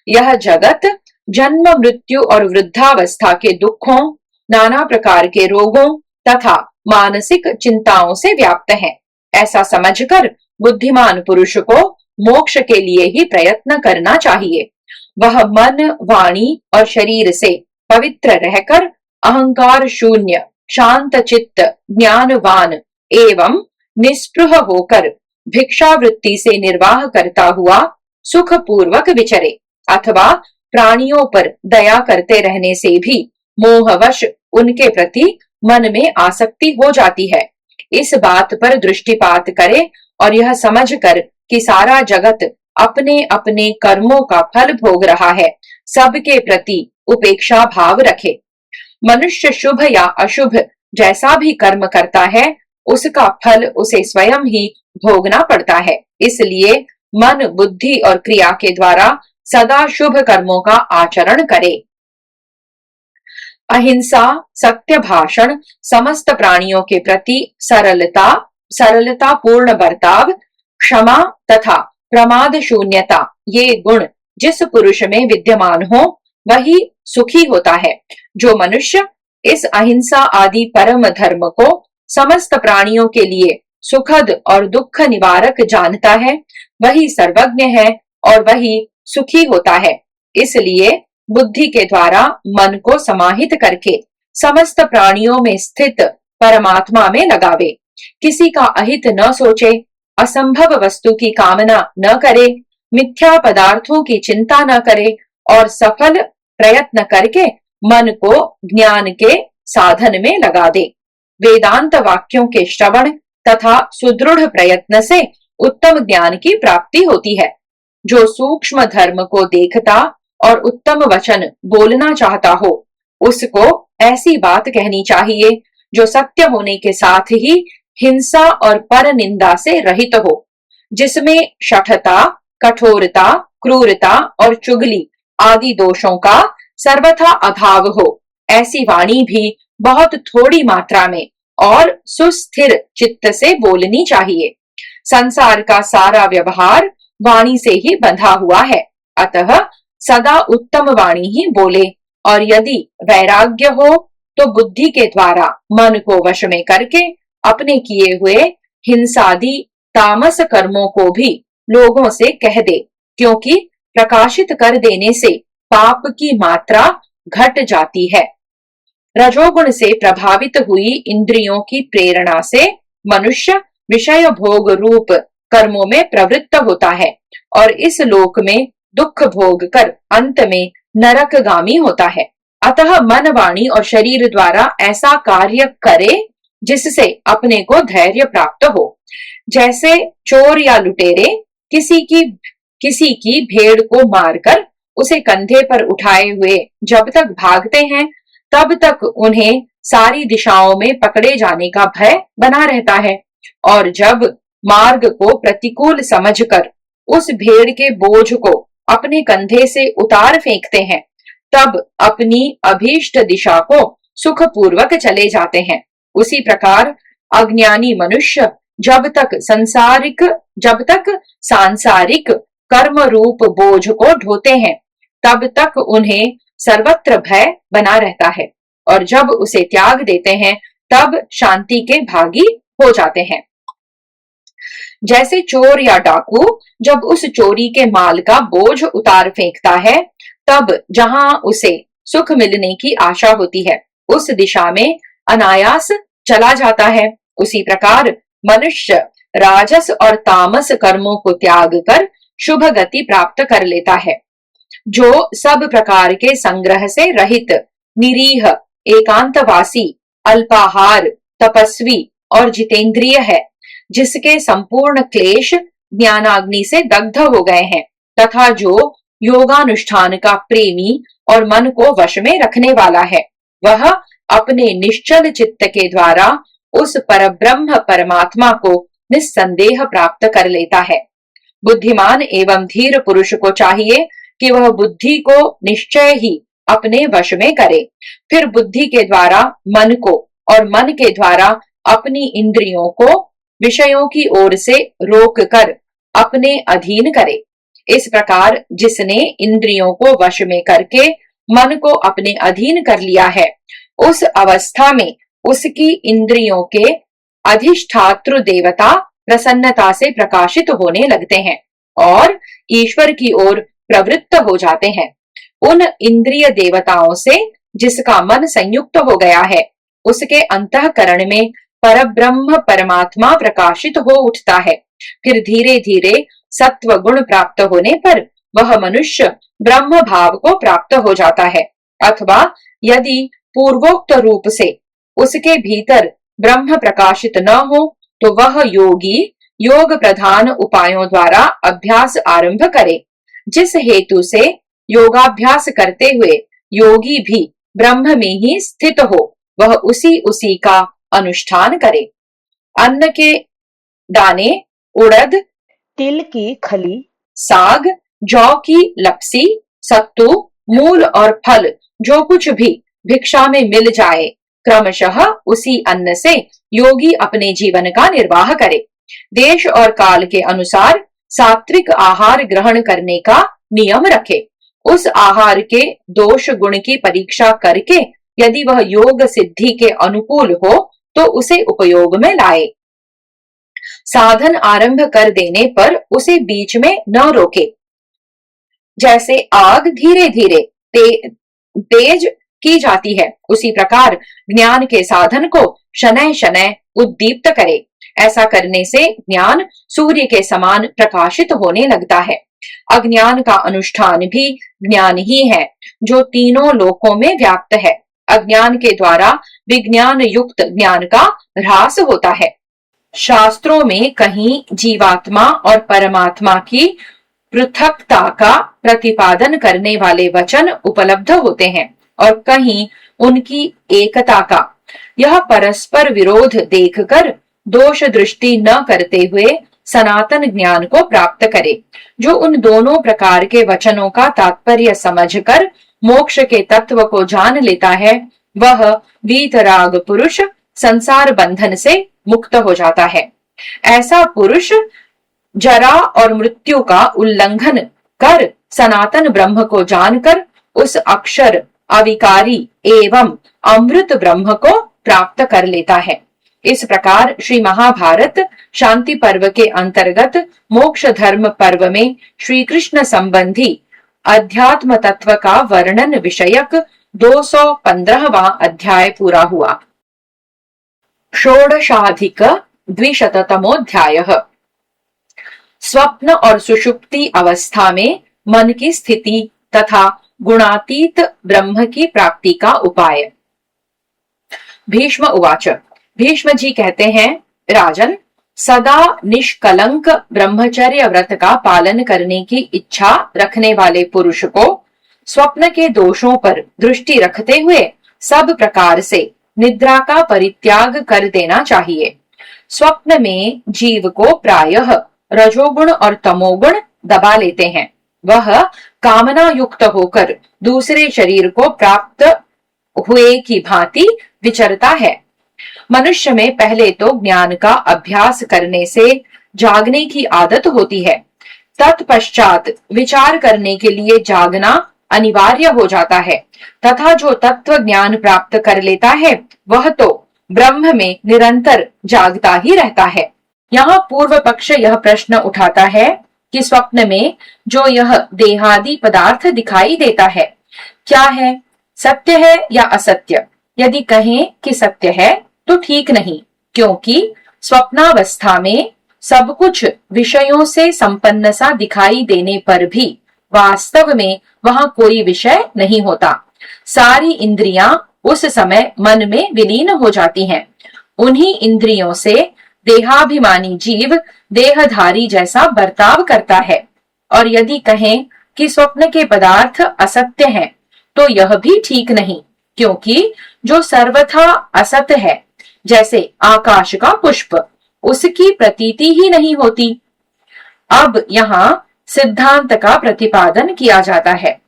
यह जगत जन्म मृत्यु और वृद्धावस्था के दुखों, नाना प्रकार के रोगों तथा मानसिक चिंताओं से व्याप्त है। ऐसा समझकर बुद्धिमान पुरुष को मोक्ष के लिए ही प्रयत्न करना चाहिए। वह मन, वाणी और शरीर से पवित्र रहकर अहंकार शून्य, शांत चित्त, ज्ञानवान एवं निस्पृह होकर भिक्षावृत्ति से निर्वाह करता हुआ सुख पूर्वक विचरे, अथवा प्राणियों पर दया करते रहने से भी मोहवश उनके प्रति मन में आसक्ति हो जाती है। इस बात पर दृष्टिपात करे और यह समझकर कि सारा जगत अपने अपने कर्मों का फल भोग रहा है, सबके प्रति उपेक्षा भाव रखे। मनुष्य शुभ या अशुभ जैसा भी कर्म करता है उसका फल उसे स्वयं ही भोगना पड़ता है। इसलिए मन, बुद्धि और क्रिया के द्वारा सदा शुभ कर्मों का आचरण करे। अहिंसा, सत्य भाषण, समस्त प्राणियों के प्रति सरलता पूर्ण बर्ताव, क्षमा तथा प्रमाद शून्यता, ये गुण जिस पुरुष में विद्यमान हो वही सुखी होता है। जो मनुष्य इस अहिंसा आदि परम धर्म को समस्त प्राणियों के लिए सुखद और दुख निवारक जानता है, वही सर्वज्ञ है और वही सुखी होता है। इसलिए बुद्धि के द्वारा मन को समाहित करके समस्त प्राणियों में स्थित परमात्मा में लगावे। किसी का अहित न सोचे, असंभव वस्तु की कामना न करे, मिथ्या पदार्थों की चिंता न करे और सफल प्रयत्न करके मन को ज्ञान के साधन में लगा दे। वेदांत वाक्यों के श्रवण तथा सुदृढ़ प्रयत्न से उत्तम ज्ञान की प्राप्ति होती है। जो सूक्ष्म धर्म को देखता और उत्तम वचन बोलना चाहता हो, उसको ऐसी बात कहनी चाहिए जो सत्य होने के साथ ही हिंसा और पर निंदा से रहित हो, जिसमें शठता, कठोरता, क्रूरता और चुगली आदि दोषों का सर्वथा अभाव हो। ऐसी वाणी भी बहुत थोड़ी मात्रा में और सुस्थिर चित्त से बोलनी चाहिए। संसार का सारा व्यवहार वाणी से ही बंधा हुआ है, अतः सदा उत्तम वाणी ही बोले। और यदि वैराग्य हो तो बुद्धि के द्वारा मन को वश में करके अपने किए हुए हिंसादि तामस कर्मों को भी लोगों से कह दे, क्योंकि प्रकाशित कर देने से पाप की मात्रा घट जाती है। रजोगुण से प्रभावित हुई इंद्रियों की प्रेरणा से मनुष्य विषय भोग रूप कर्मों में प्रवृत्त होता है और इस लोक में दुख भोग कर अंत में नरकगामी होता है। अतः मन, वाणी और शरीर द्वारा ऐसा कार्य करे जिससे अपने को धैर्य प्राप्त हो। जैसे चोर या लुटेरे किसी की भेड़ को मारकर उसे कंधे पर उठाए हुए जब तक भागते हैं, तब तक उन्हें सारी दिशाओं में पकड़े जाने का भय बना रहता है, और जब मार्ग को प्रतिकूल समझकर उस भेड़ के बोझ को अपने कंधे से उतार फेंकते हैं, तब अपनी अभीष्ट दिशा को सुखपूर्वक चले जाते हैं। उसी प्रकार अज्ञानी मनुष्य जब तक सांसारिक कर्म रूप बोझ को ढोते हैं, तब तक उन्हें सर्वत्र भय बना रहता है, और जब उसे त्याग देते हैं तब शांति के भागी हो जाते हैं। जैसे चोर या डाकू जब उस चोरी के माल का बोझ उतार फेंकता है, तब जहां उसे सुख मिलने की आशा होती है, उस दिशा में अनायास चला जाता है। उसी प्रकार मनुष्य राजस और तामस कर्मों को त्याग कर शुभ गति प्राप्त कर लेता है। जो सब प्रकार के संग्रह से रहित, निरीह, एकांतवासी, अल्पाहार, तपस्वी और जितेंद्रिय है, जिसके संपूर्ण क्लेश ज्ञानाग्नि से दग्ध हो गए हैं, तथा जो योगानुष्ठान का प्रेमी और मन को वश में रखने वाला है, वह अपने निश्चल चित्त के द्वारा उस परब्रह्म परमात्मा को निस्संदेह प्राप्त कर लेता है। बुद्धिमान एवं धीर पुरुष को चाहिए कि वह बुद्धि को निश्चय ही अपने वश में करे, फिर बुद्धि के द्वारा मन को और मन के द्वारा अपनी इंद्रियों को विषयों की ओर से रोक कर अपने अधीन करे। इस प्रकार जिसने इंद्रियों को वश में करके मन को अपने अधीन कर लिया है, उस अवस्था में उसकी इंद्रियों के अधिष्ठातृ देवता प्रसन्नता से प्रकाशित होने लगते हैं और ईश्वर की ओर प्रवृत्त हो जाते हैं। उन इंद्रिय देवताओं से जिसका मन संयुक्त हो गया है, उसके अंतःकरण में परब्रह्म परमात्मा प्रकाशित हो उठता है। फिर धीरे धीरे सत्व गुण प्राप्त होने पर वह मनुष्य ब्रह्म भाव को प्राप्त हो जाता है, अथवा यदि पूर्वोक्त रूप से उसके भीतर ब्रह्म प्रकाशित न हो तो वह योगी योग प्रधान उपायों द्वारा अभ्यास आरंभ करे, जिस हेतु से योगाभ्यास करते हुए योगी भी ब्रह्म में ही स्थित हो, वह उसी का अनुष्ठान करे। अन्न के दाने, उड़द, तिल की खली, साग, जौ की लपसी, सत्तू, मूल और फल जो कुछ भी भिक्षा में मिल जाए, क्रमशः उसी अन्न से योगी अपने जीवन का निर्वाह करे। देश और काल के अनुसार सात्विक आहार ग्रहण करने का नियम रखे। उस आहार के दोष गुण की परीक्षा करके यदि वह योग सिद्धि के अनुकूल हो तो उसे उपयोग में लाए। साधन आरंभ कर देने पर उसे बीच में न रोके। जैसे आग धीरे धीरे तेज की जाती है, उसी प्रकार ज्ञान के साधन को शनैः शनैः उद्दीप्त करे। ऐसा करने से ज्ञान सूर्य के समान प्रकाशित होने लगता है। अज्ञान का अनुष्ठान भी ज्ञान ही है, जो तीनों लोकों में व्याप्त है। अज्ञान के द्वारा विज्ञान युक्त ज्ञान का ह्रास होता है। शास्त्रों में कहीं जीवात्मा और परमात्मा की पृथकता का प्रतिपादन करने वाले वचन उपलब्ध होते हैं और कहीं उनकी एकता का। यह परस्पर विरोध देखकर दोष दृष्टि न करते हुए सनातन ज्ञान को प्राप्त करे, जो उन दोनों प्रकार के वचनों का तात्पर्य समझकर मोक्ष के तत्व को जान लेता है, वह वीतराग पुरुष संसार बंधन से मुक्त हो जाता है। ऐसा पुरुष जरा और मृत्यु का उल्लंघन कर सनातन ब्रह्म को जानकर उस अक्षर अविकारी एवं अमृत ब्रह्म को प्राप्त कर लेता है। इस प्रकार श्री महाभारत शांति पर्व के अंतर्गत मोक्ष धर्म पर्व में श्री कृष्ण संबंधी अध्यात्म तत्व का वर्णन विषयक 215वां अध्याय पूरा हुआ। षोडशाधिक द्विशततमोऽध्यायः। स्वप्न और सुषुप्ति अवस्था में मन की स्थिति तथा गुणातीत ब्रह्म की प्राप्ति का उपाय। भीष्म उवाच। भीष्म जी कहते हैं, राजन, सदा निष्कलंक ब्रह्मचर्य व्रत का पालन करने की इच्छा रखने वाले पुरुष को स्वप्न के दोषों पर दृष्टि रखते हुए सब प्रकार से निद्रा का परित्याग कर देना चाहिए। स्वप्न में जीव को प्रायः रजोगुण और तमोगुण दबा लेते हैं। वह कामना युक्त होकर दूसरे शरीर को प्राप्त हुए की भांति विचरता है। मनुष्य में पहले तो ज्ञान का अभ्यास करने से जागने की आदत होती है, तत्पश्चात विचार करने के लिए जागना अनिवार्य हो जाता है तथा जो तत्व ज्ञान प्राप्त कर लेता है वह तो ब्रह्म में निरंतर जागता ही रहता है। यहाँ पूर्व पक्ष यह प्रश्न उठाता है कि स्वप्न में जो यह देहादि पदार्थ दिखाई देता है क्या है, सत्य है या असत्य? यदि कहें कि सत्य है तो ठीक नहीं, क्योंकि स्वप्नावस्था में सब कुछ विषयों से संपन्न सा दिखाई देने पर भी वास्तव में वहां कोई विषय नहीं होता। सारी इंद्रियां उस समय मन में विलीन हो जाती हैं। उन्हीं इंद्रियों से देहाभिमानी जीव देहधारी जैसा बर्ताव करता है। और यदि कहें कि स्वप्न के पदार्थ असत्य हैं, तो यह भी ठीक नहीं, क्योंकि जो सर्वथा असत है, जैसे आकाश का पुष्प, उसकी प्रतीति ही नहीं होती। अब यहाँ सिद्धांत का प्रतिपादन किया जाता है।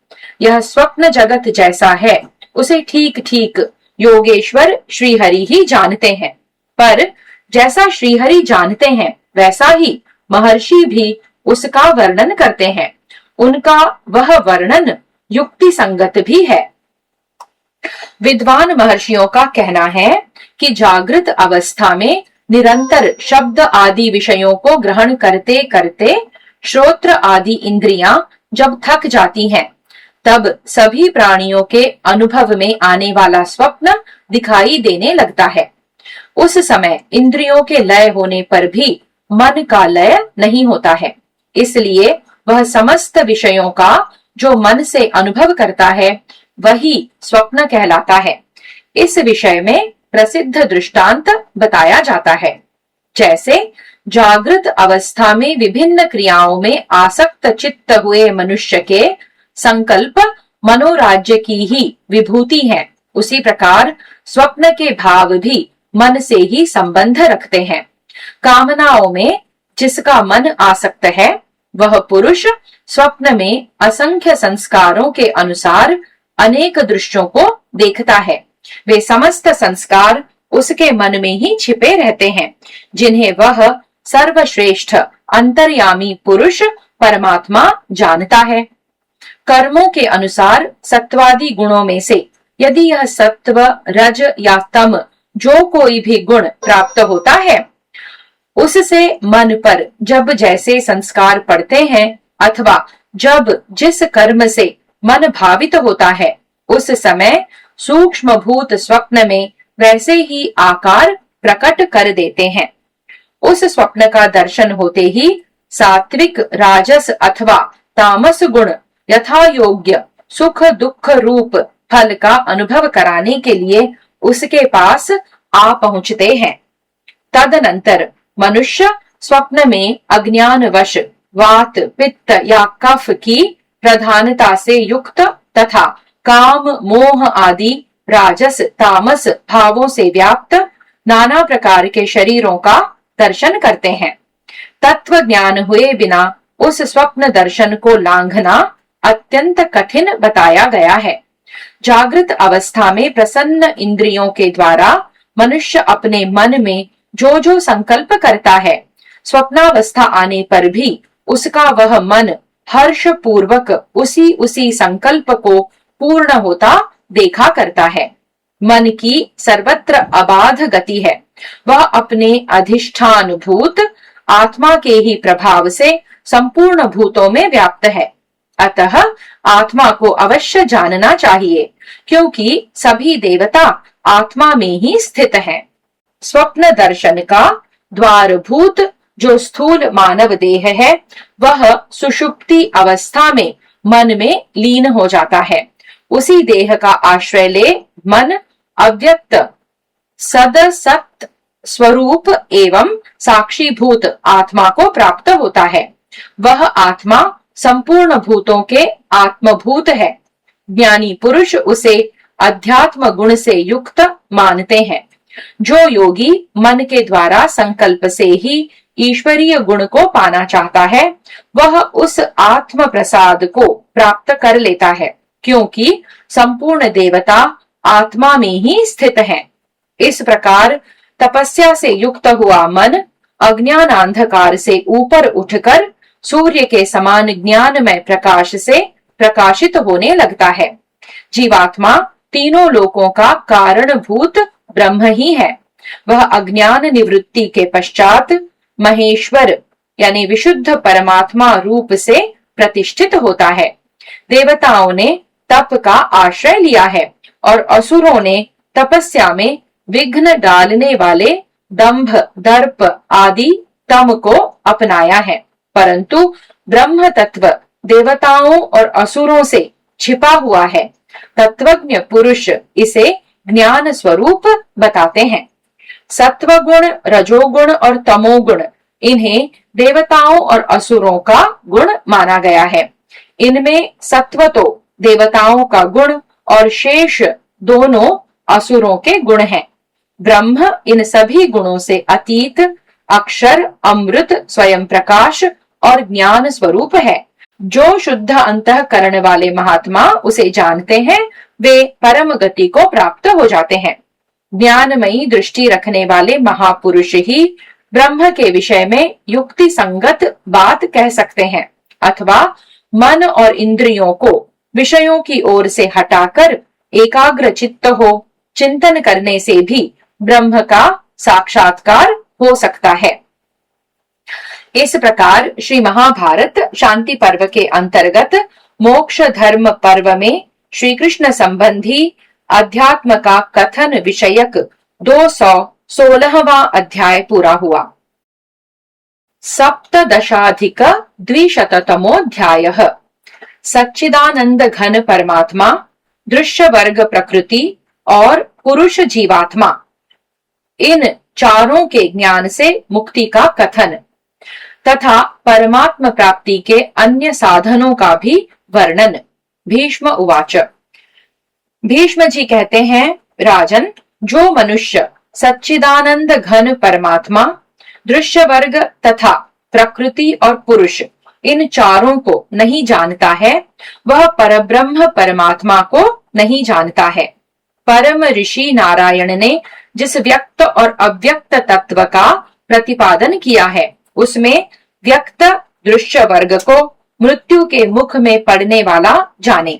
यह स्वप्न जगत जैसा है उसे ठीक ठीक योगेश्वर श्रीहरि ही जानते हैं, पर जैसा श्रीहरि जानते हैं वैसा ही महर्षि भी उसका वर्णन करते हैं। उनका वह वर्णन युक्ति संगत भी है। विद्वान महर्षियों का कहना है कि जागृत अवस्था में निरंतर शब्द आदि विषयों को ग्रहण करते करते श्रोत्र आदि इंद्रियां जब थक जाती हैं, तब सभी प्राणियों के अनुभव में आने वाला स्वप्न दिखाई देने लगता है। उस समय इंद्रियों के लय होने पर भी मन का लय नहीं होता है, इसलिए वह समस्त विषयों का जो मन से अनुभव करता है वही स्वप्न कहलाता है। इस विषय में प्रसिद्ध दृष्टांत बताया जाता है। जैसे जागृत अवस्था में विभिन्न क्रियाओं में आसक्त चित्त हुए मनुष्य के संकल्प मनोराज्य की ही विभूति है, उसी प्रकार स्वप्न के भाव भी मन से ही संबंध रखते हैं। कामनाओं में जिसका मन आसक्त है वह पुरुष स्वप्न में असंख्य संस्कारों के अनुसार अनेक दृश्यों को देखता है। वे समस्त संस्कार उसके मन में ही छिपे रहते हैं, जिन्हें वह सर्वश्रेष्ठ अंतर्यामी पुरुष परमात्मा जानता है। कर्मों के अनुसार सत्वादि गुणों में से यदि यह सत्व, रज या तम जो कोई भी गुण प्राप्त होता है, उससे मन पर जब जैसे संस्कार पड़ते हैं अथवा जब जिस कर्म से मन भावित होता है, उस समय सूक्ष्म भूत स्वप्न में वैसे ही आकार प्रकट कर देते हैं। उस स्वप्न का दर्शन होते ही सात्विक, राजस अथवा तामस गुण यथा योग्य सुख दुख रूप फल का अनुभव कराने के लिए उसके पास आ पहुंचते हैं। तदनंतर मनुष्य स्वप्न में अज्ञानवश वात, पित्त या कफ की प्रधानता से युक्त तथा काम, मोह आदि राजस, तामस भावों से व्याप्त नाना प्रकार के शरीरों का दर्शन करते हैं। तत्व ज्ञान हुए बिना उस स्वप्न दर्शन को लांघना अत्यंत कठिन बताया गया है। जागृत अवस्था में प्रसन्न इंद्रियों के द्वारा मनुष्य अपने मन में जो जो संकल्प करता है, स्वप्नावस्था आने पर भी उसका वह मन हर्ष पूर्वक उसी उसी संकल्प को पूर्ण होता देखा करता है। मन की सर्वत्र अबाध गति है। वह अपने अधिष्ठान भूत आत्मा के ही प्रभाव से संपूर्ण भूतों में व्याप्त है। अतः आत्मा को अवश्य जानना चाहिए, क्योंकि सभी देवता आत्मा में ही स्थित हैं। स्वप्न दर्शन का द्वारभूत जो स्थूल मानव देह है, वह सुषुप्ति अवस्था में मन में लीन हो जाता है। उसी देह का आश्रय ले मन अव्यक्त सदसत स्वरूप एवं साक्षीभूत आत्मा को प्राप्त होता है। वह आत्मा संपूर्ण भूतों के आत्मभूत है। ज्ञानी पुरुष उसे अध्यात्म गुण से युक्त मानते हैं। जो योगी मन के द्वारा संकल्प से ही ईश्वरीय गुण को पाना चाहता है, वह उस आत्म प्रसाद को प्राप्त कर लेता है, क्योंकि संपूर्ण देवता आत्मा में ही स्थित है। इस प्रकार तपस्या से युक्त हुआ मन अज्ञान अंधकार से ऊपर उठकर सूर्य के समान ज्ञानमय प्रकाश से प्रकाशित होने लगता है। जीवात्मा तीनों लोकों का कारणभूत ब्रह्म ही है। वह अज्ञान निवृत्ति के पश्चात महेश्वर यानी विशुद्ध परमात्मा रूप से प्रतिष्ठित होता है। देवताओं ने तप का आश्रय लिया है और असुरों ने तपस्या में विघ्न डालने वाले दंभ, दर्प आदि तम को अपनाया है। परंतु ब्रह्म तत्व देवताओं और असुरों से छिपा हुआ है। तत्वज्ञ पुरुष इसे ज्ञान स्वरूप बताते हैं। सत्वगुण, रजोगुण और तमोगुण, इन्हें देवताओं और असुरों का गुण माना गया है। इनमें सत्व तो देवताओं का गुण और शेष दोनों असुरों के गुण हैं। ब्रह्म इन सभी गुणों से अतीत, अक्षर, अमृत, स्वयं प्रकाश और ज्ञान स्वरूप है। जो शुद्ध अंतःकरण वाले महात्मा उसे जानते हैं, वे परम गति को प्राप्त हो जाते हैं। ज्ञानमयी दृष्टि रखने वाले महापुरुष ही ब्रह्म के विषय में युक्ति संगत बात कह सकते हैं, अथवा मन और इंद्रियों को विषयों की ओर से हटाकर एकाग्र चित्त हो चिंतन करने से भी ब्रह्म का साक्षात्कार हो सकता है। इस प्रकार श्री महाभारत शांति पर्व के अंतर्गत मोक्ष धर्म पर्व में श्री कृष्ण संबंधी अध्यात्म का कथन विषयक 216वां अध्याय पूरा हुआ। सप्तदशाधिक द्विशततमोऽध्यायः। सच्चिदानंद घन परमात्मा, दृश्य वर्ग प्रकृति और पुरुष जीवात्मा, इन चारों के ज्ञान से मुक्ति का कथन तथा परमात्म प्राप्ति के अन्य साधनों का भी वर्णन। भीष्म उवाच। भीष्म जी कहते हैं, राजन, जो मनुष्य सच्चिदानंद घन परमात्मा, दृश्य वर्ग तथा प्रकृति और पुरुष, इन चारों को नहीं जानता है, वह परब्रह्म परमात्मा को नहीं जानता है। परम ऋषि नारायण ने जिस व्यक्त और अव्यक्त तत्व का प्रतिपादन किया है, उसमें व्यक्त दृश्य वर्ग को मृत्यु के मुख में पड़ने वाला जाने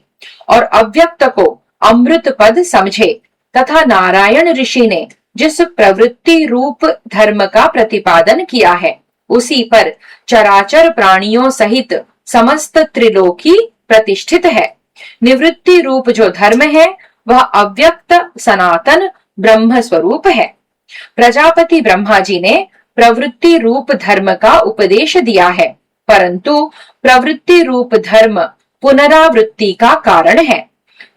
और अव्यक्त को अमृत पद समझे तथा नारायण ऋषि ने जिस प्रवृत्ति रूप धर्म का प्रतिपादन किया है उसी पर चराचर प्राणियों सहित समस्त त्रिलोकी प्रतिष्ठित है। निवृत्ति रूप जो धर्म है वह अव्यक्त सनातन ब्रह्म स्वरूप है। प्रजापति ब्रह्मा जी ने प्रवृत्ति रूप धर्म का उपदेश दिया है, परंतु प्रवृत्ति रूप धर्म पुनरावृत्ति का कारण है।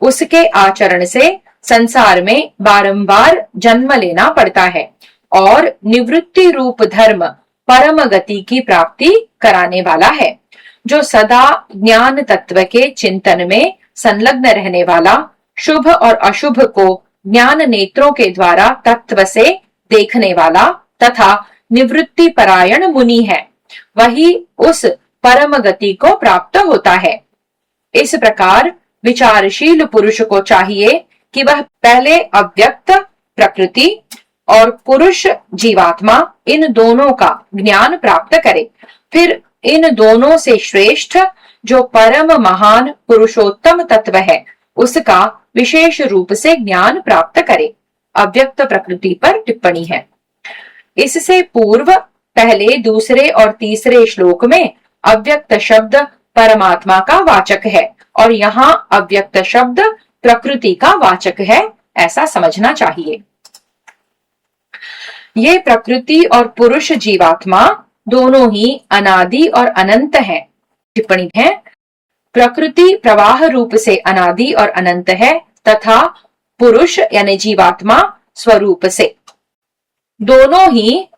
उसके आचरण से संसार में बारंबार जन्म लेना पड़ता है और निवृत्ति रूप धर्म परम गति की प्राप्ति कराने वाला है। जो सदा ज्ञान तत्व के चिंतन में संलग्न रहने वाला, शुभ और अशुभ को ज्ञान नेत्रों के द्वारा तत्व से देखने वाला तथा निवृत्ति परायण मुनि है, वही उस परम गति को प्राप्त होता है। इस प्रकार विचारशील पुरुष को चाहिए कि वह पहले अव्यक्त प्रकृति और पुरुष जीवात्मा इन दोनों का ज्ञान प्राप्त करे, फिर इन दोनों से श्रेष्ठ जो परम महान पुरुषोत्तम तत्व है उसका विशेष रूप से ज्ञान प्राप्त करे। अव्यक्त प्रकृति पर टिप्पणी है। इससे पूर्व पहले, दूसरे और तीसरे श्लोक में अव्यक्त शब्द परमात्मा का वाचक है और यहाँ अव्यक्त शब्द प्रकृति का वाचक है, ऐसा समझना चाहिए। ये प्रकृति और पुरुष जीवात्मा दोनों ही अनादि और अनंत हैं। टिप्पणी है, प्रकृति प्रवाह रूप से अनादि और अनंत है तथा पुरुष यानी जीवात्मा स्वरूप से दोनों ही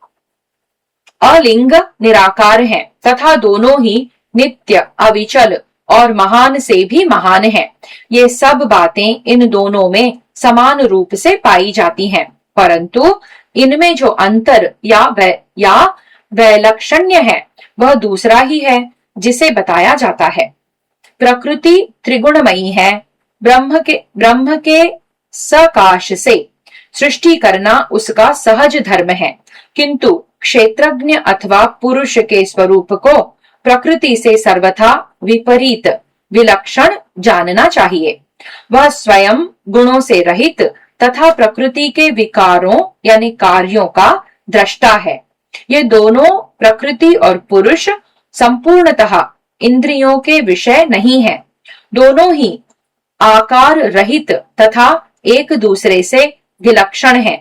अलिंग निराकार हैं तथा दोनों ही नित्य अविचल और महान से भी महान है। ये सब बातें इन दोनों में समान रूप से पाई जाती हैं, परंतु इनमें जो अंतर या वैलक्षण्य है वह दूसरा ही है जिसे बताया जाता है। प्रकृति त्रिगुणमयी है। ब्रह्म के सकाश से सृष्टि करना उसका सहज धर्म है, किंतु क्षेत्रज्ञ अथवा पुरुष के स्वरूप को प्रकृति से सर्वथा विपरीत विलक्षण जानना चाहिए। वह स्वयं गुणों से रहित तथा प्रकृति के विकारों यानी कार्यों का दृष्टा है। ये दोनों प्रकृति और पुरुष संपूर्णतः इंद्रियों के विषय नहीं है। दोनों ही आकार रहित तथा एक दूसरे से विलक्षण है।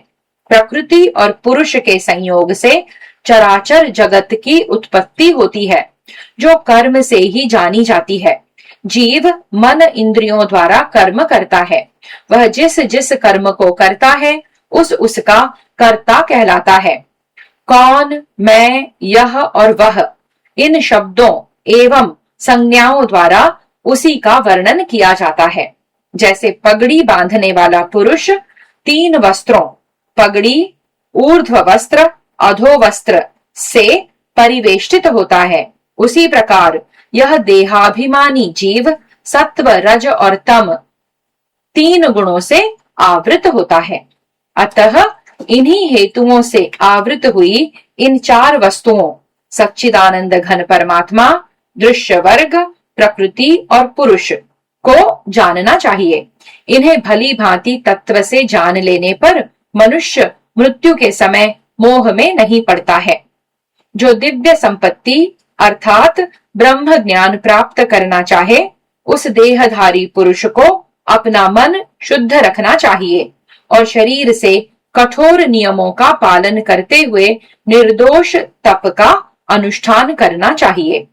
प्रकृति और पुरुष के संयोग से चराचर जगत की उत्पत्ति होती है, जो कर्म से ही जानी जाती है। जीव मन इंद्रियों द्वारा कर्म करता है। वह जिस जिस कर्म को करता है उसका कर्ता कहलाता है। कौन, मैं, यह और वह इन शब्दों एवं संज्ञाओं द्वारा उसी का वर्णन किया जाता है। जैसे पगड़ी बांधने वाला पुरुष 3 वस्त्रों पगड़ी, ऊर्ध्व वस्त्र, अधो वस्त्र से परिवेष्टित होता है, उसी प्रकार यह देहाभिमानी जीव सत्व, रज और तम 3 गुणों से आवृत होता है। अतः इन्हीं हेतुओं से आवृत हुई इन 4 वस्तुओं सच्चिदानंद घन परमात्मा, दृश्य वर्ग, प्रकृति और पुरुष को जानना चाहिए। इन्हें भली भांति तत्व से जान लेने पर मनुष्य मृत्यु के समय मोह में नहीं पड़ता है। जो दिव्य संपत्ति अर्थात ब्रह्म ज्ञान प्राप्त करना चाहे, उस देहधारी पुरुष को अपना मन शुद्ध रखना चाहिए और शरीर से कठोर नियमों का पालन करते हुए निर्दोष तप का अनुष्ठान करना चाहिए।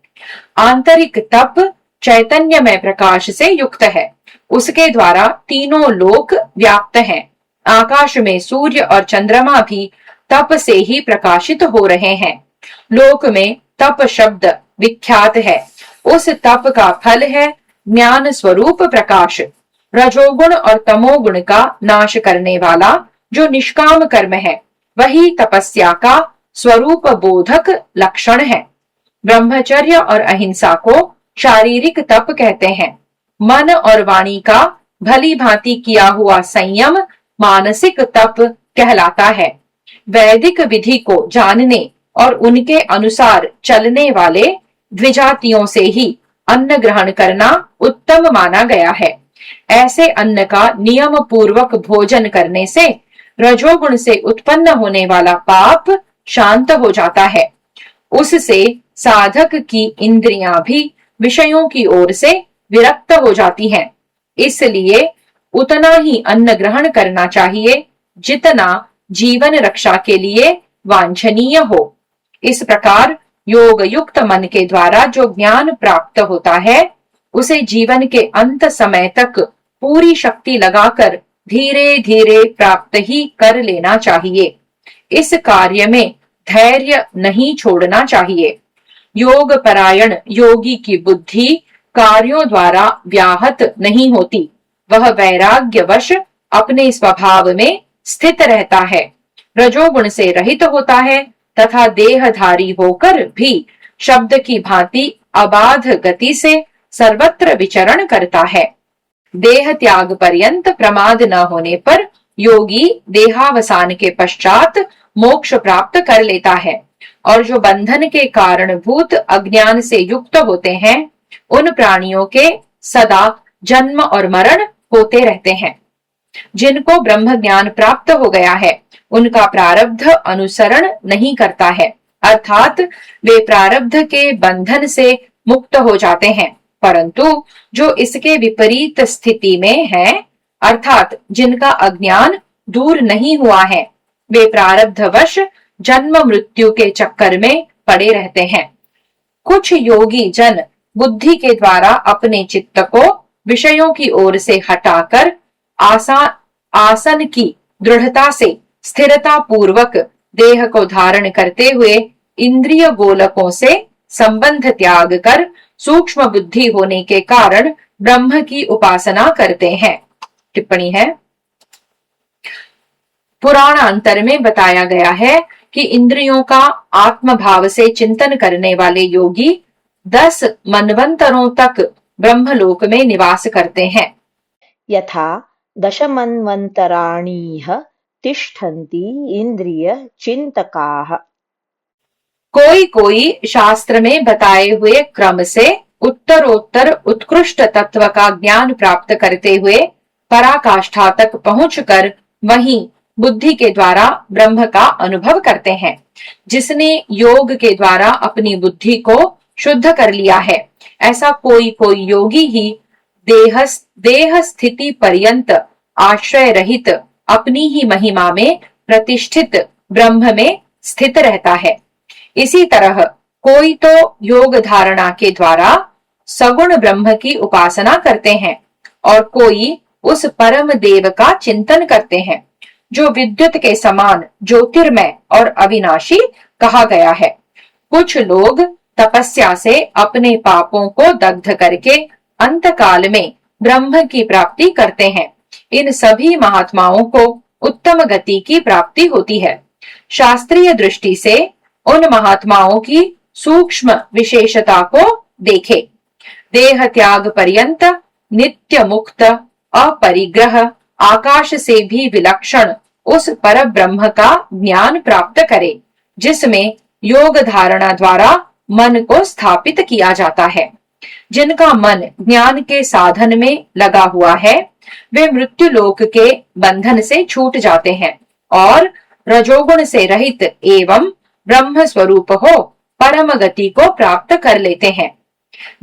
आंतरिक तप चैतन्यमय प्रकाश से युक्त है। उसके द्वारा तीनों लोक व्याप्त हैं। आकाश में सूर्य और चंद्रमा भी तप से ही प्रकाशित हो रहे हैं। लोक में तप शब्द विख्यात है। उस तप का फल है ज्ञान स्वरूप प्रकाश। रजोगुण और तमोगुण का नाश करने वाला जो निष्काम कर्म है, वही तपस्या का स्वरूप बोधक लक्षण है। ब्रह्मचर्य और अहिंसा को शारीरिक तप कहते हैं। मन और वाणी का भली भांति किया हुआ संयम मानसिक तप कहलाता है। वैदिक विधि को जानने और उनके अनुसार चलने वाले द्विजातियों से ही अन्न ग्रहण करना उत्तम माना गया है। ऐसे अन्न का नियम पूर्वक भोजन करने से रजोगुण से उत्पन्न होने वाला पाप शांत हो जाता है। उससे साधक की इंद्रियां भी विषयों की ओर से विरक्त हो जाती हैं। इसलिए उतना ही अन्न ग्रहण करना चाहिए जितना जीवन रक्षा के लिए वांछनीय हो। इस प्रकार योग युक्त मन के द्वारा जो ज्ञान प्राप्त होता है उसे जीवन के अंत समय तक पूरी शक्ति लगाकर धीरे धीरे प्राप्त ही कर लेना चाहिए। इस कार्य में धैर्य नहीं छोड़ना चाहिए। योग परायण योगी की बुद्धि कार्यों द्वारा व्याहत नहीं होती, वह वैराग्यवश अपने स्वभाव में स्थित रहता है, रजोगुण से रहित होता है तथा देहधारी होकर भी शब्द की भांति अबाध गति से सर्वत्र विचरण करता है। देह त्याग पर्यंत प्रमाद न होने पर योगी देहावसान के पश्चात मोक्ष प्राप्त कर लेता है, और जो बंधन के कारणभूत अज्ञान से युक्त होते हैं उन प्राणियों के सदा जन्म और मरण होते रहते हैं। जिनको ब्रह्म ज्ञान प्राप्त हो गया है उनका प्रारब्ध अनुसरण नहीं करता है, अर्थात वे प्रारब्ध के बंधन से मुक्त हो जाते हैं, परंतु जो इसके विपरीत स्थिति में है अर्थात जिनका अज्ञान दूर नहीं हुआ है वे प्रारब्धवश जन्म मृत्यु के चक्कर में पड़े रहते हैं। कुछ योगी जन बुद्धि के द्वारा अपने चित्त को विषयों की ओर से हटाकर आसन की दृढ़ता से स्थिरता पूर्वक देह को धारण करते हुए इंद्रिय गोलकों से संबंध त्याग कर सूक्ष्म बुद्धि होने के कारण ब्रह्म की उपासना करते हैं। टिप्पणी है, पुराणांतर में बताया गया है कि इंद्रियों का आत्मभाव से चिंतन करने वाले योगी 10 मनवंतरों तक ब्रह्मलोक में निवास करते हैं। यथा दशमन्वन्तराणीह तिष्ठन्ति इंद्रिय चिंतकाः। कोई कोई शास्त्र में बताए हुए क्रम से उत्तरोत्तर उत्कृष्ट तत्व का ज्ञान प्राप्त करते हुए पराकाष्ठा तक पहुंचकर वहीं बुद्धि के द्वारा ब्रह्म का अनुभव करते हैं। जिसने योग के द्वारा अपनी बुद्धि को शुद्ध कर लिया है ऐसा कोई कोई योगी ही देह स्थिति पर्यंत आश्रय रहित अपनी ही महिमा में प्रतिष्ठित ब्रह्म में स्थित रहता है। इसी तरह कोई तो योग धारणा के द्वारा सगुण ब्रह्म की उपासना करते हैं और कोई उस परम देव का चिंतन करते हैं जो विद्युत के समान ज्योतिर्मय और अविनाशी कहा गया है। कुछ लोग तपस्या से अपने पापों को दग्ध करके अंतकाल में ब्रह्म की प्राप्ति करते हैं। इन सभी महात्माओं को उत्तम गति की प्राप्ति होती है। शास्त्रीय दृष्टि से उन महात्माओं की सूक्ष्म विशेषता को देखे। देह त्याग पर्यंत नित्य मुक्त अपरिग्रह आकाश से भी विलक्षण उस पर ब्रह्म का ज्ञान प्राप्त करे जिसमें योग धारणा द्वारा मन को स्थापित किया जाता है। जिनका मन ज्ञान के साधन में लगा हुआ है वे मृत्यु लोक के बंधन से छूट जाते हैं और रजोगुण से रहित एवं ब्रह्म स्वरूप हो परम गति को प्राप्त कर लेते हैं।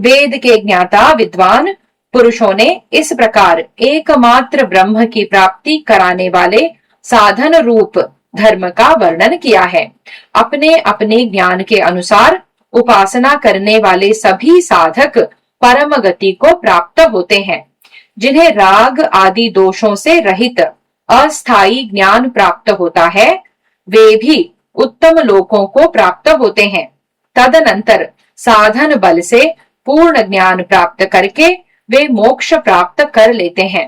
वेद के ज्ञाता विद्वान पुरुषों ने इस प्रकार एकमात्र ब्रह्म की प्राप्ति कराने वाले साधन रूप धर्म का वर्णन किया है। अपने अपने ज्ञान के अनुसार उपासना करने वाले सभी साधक परम गति को प्राप्त होते हैं। जिन्हें राग आदि दोषों से रहित अस्थायी ज्ञान प्राप्त होता है वे भी उत्तम लोकों को प्राप्त होते हैं। तदनंतर साधन बल से पूर्ण ज्ञान प्राप्त करके वे मोक्ष प्राप्त कर लेते हैं।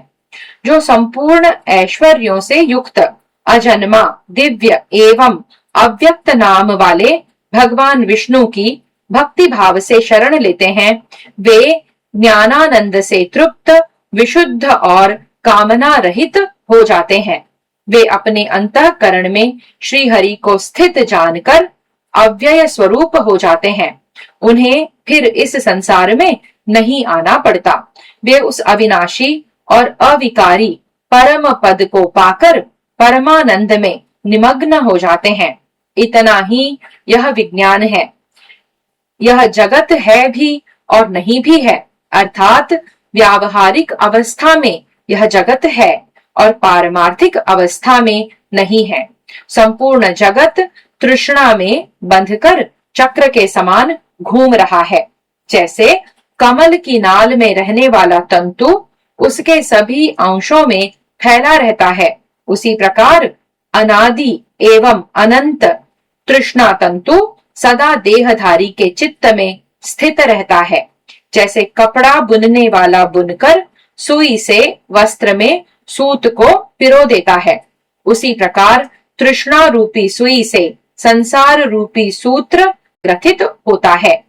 जो संपूर्ण ऐश्वर्यों से युक्त अजन्मा दिव्य एवं अव्यक्त नाम वाले भगवान विष्णु की भक्ति भाव से शरण लेते हैं वे ज्ञानानंद से तृप्त विशुद्ध और कामना रहित हो जाते हैं। वे अपने अंतःकरण में श्री हरि को स्थित जानकर अव्यय स्वरूप हो जाते हैं। उन्हें फिर इस संसार में नहीं आना पड़ता। वे उस अविनाशी और अविकारी परम पद को पाकर परमानंद में निमग्न हो जाते हैं। इतना ही यह विज्ञान है। यह जगत है भी और नहीं भी है, अर्थात व्यावहारिक अवस्था में यह जगत है और पारमार्थिक अवस्था में नहीं है। संपूर्ण जगत तृष्णा में बंधकर चक्र के समान घूम रहा है। जैसे कमल की नाल में रहने वाला तंतु उसके सभी अंशों में फैला रहता है, उसी प्रकार अनादि एवं अनंत तृष्णा तंतु सदा देहधारी के चित्त में स्थित रहता है। जैसे कपड़ा बुनने वाला बुनकर सुई से वस्त्र में सूत को पिरो देता है, उसी प्रकार तृष्णा रूपी सुई से संसार रूपी सूत्र ग्रथित होता है।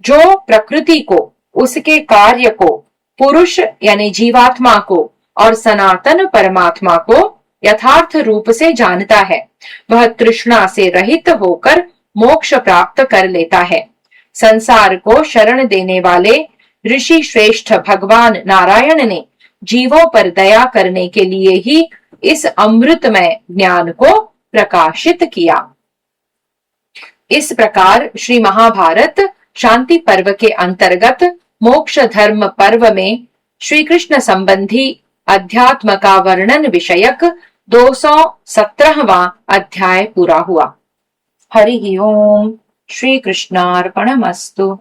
जो प्रकृति को, उसके कार्य को, पुरुष यानी जीवात्मा को और सनातन परमात्मा को यथार्थ रूप से जानता है, वह तृष्णा से रहित होकर मोक्ष प्राप्त कर लेता है। संसार को शरण देने वाले ऋषि श्रेष्ठ भगवान नारायण ने जीवों पर दया करने के लिए ही इस अमृतमय ज्ञान को प्रकाशित किया। इस प्रकार श्री महाभारत शांति पर्व के अंतर्गत मोक्ष धर्म पर्व में श्री कृष्ण संबंधी अध्यात्म का वर्णन विषयक 217वां अध्याय पूरा हुआ। हरि ओम। श्री कृष्णार्पणमस्तु।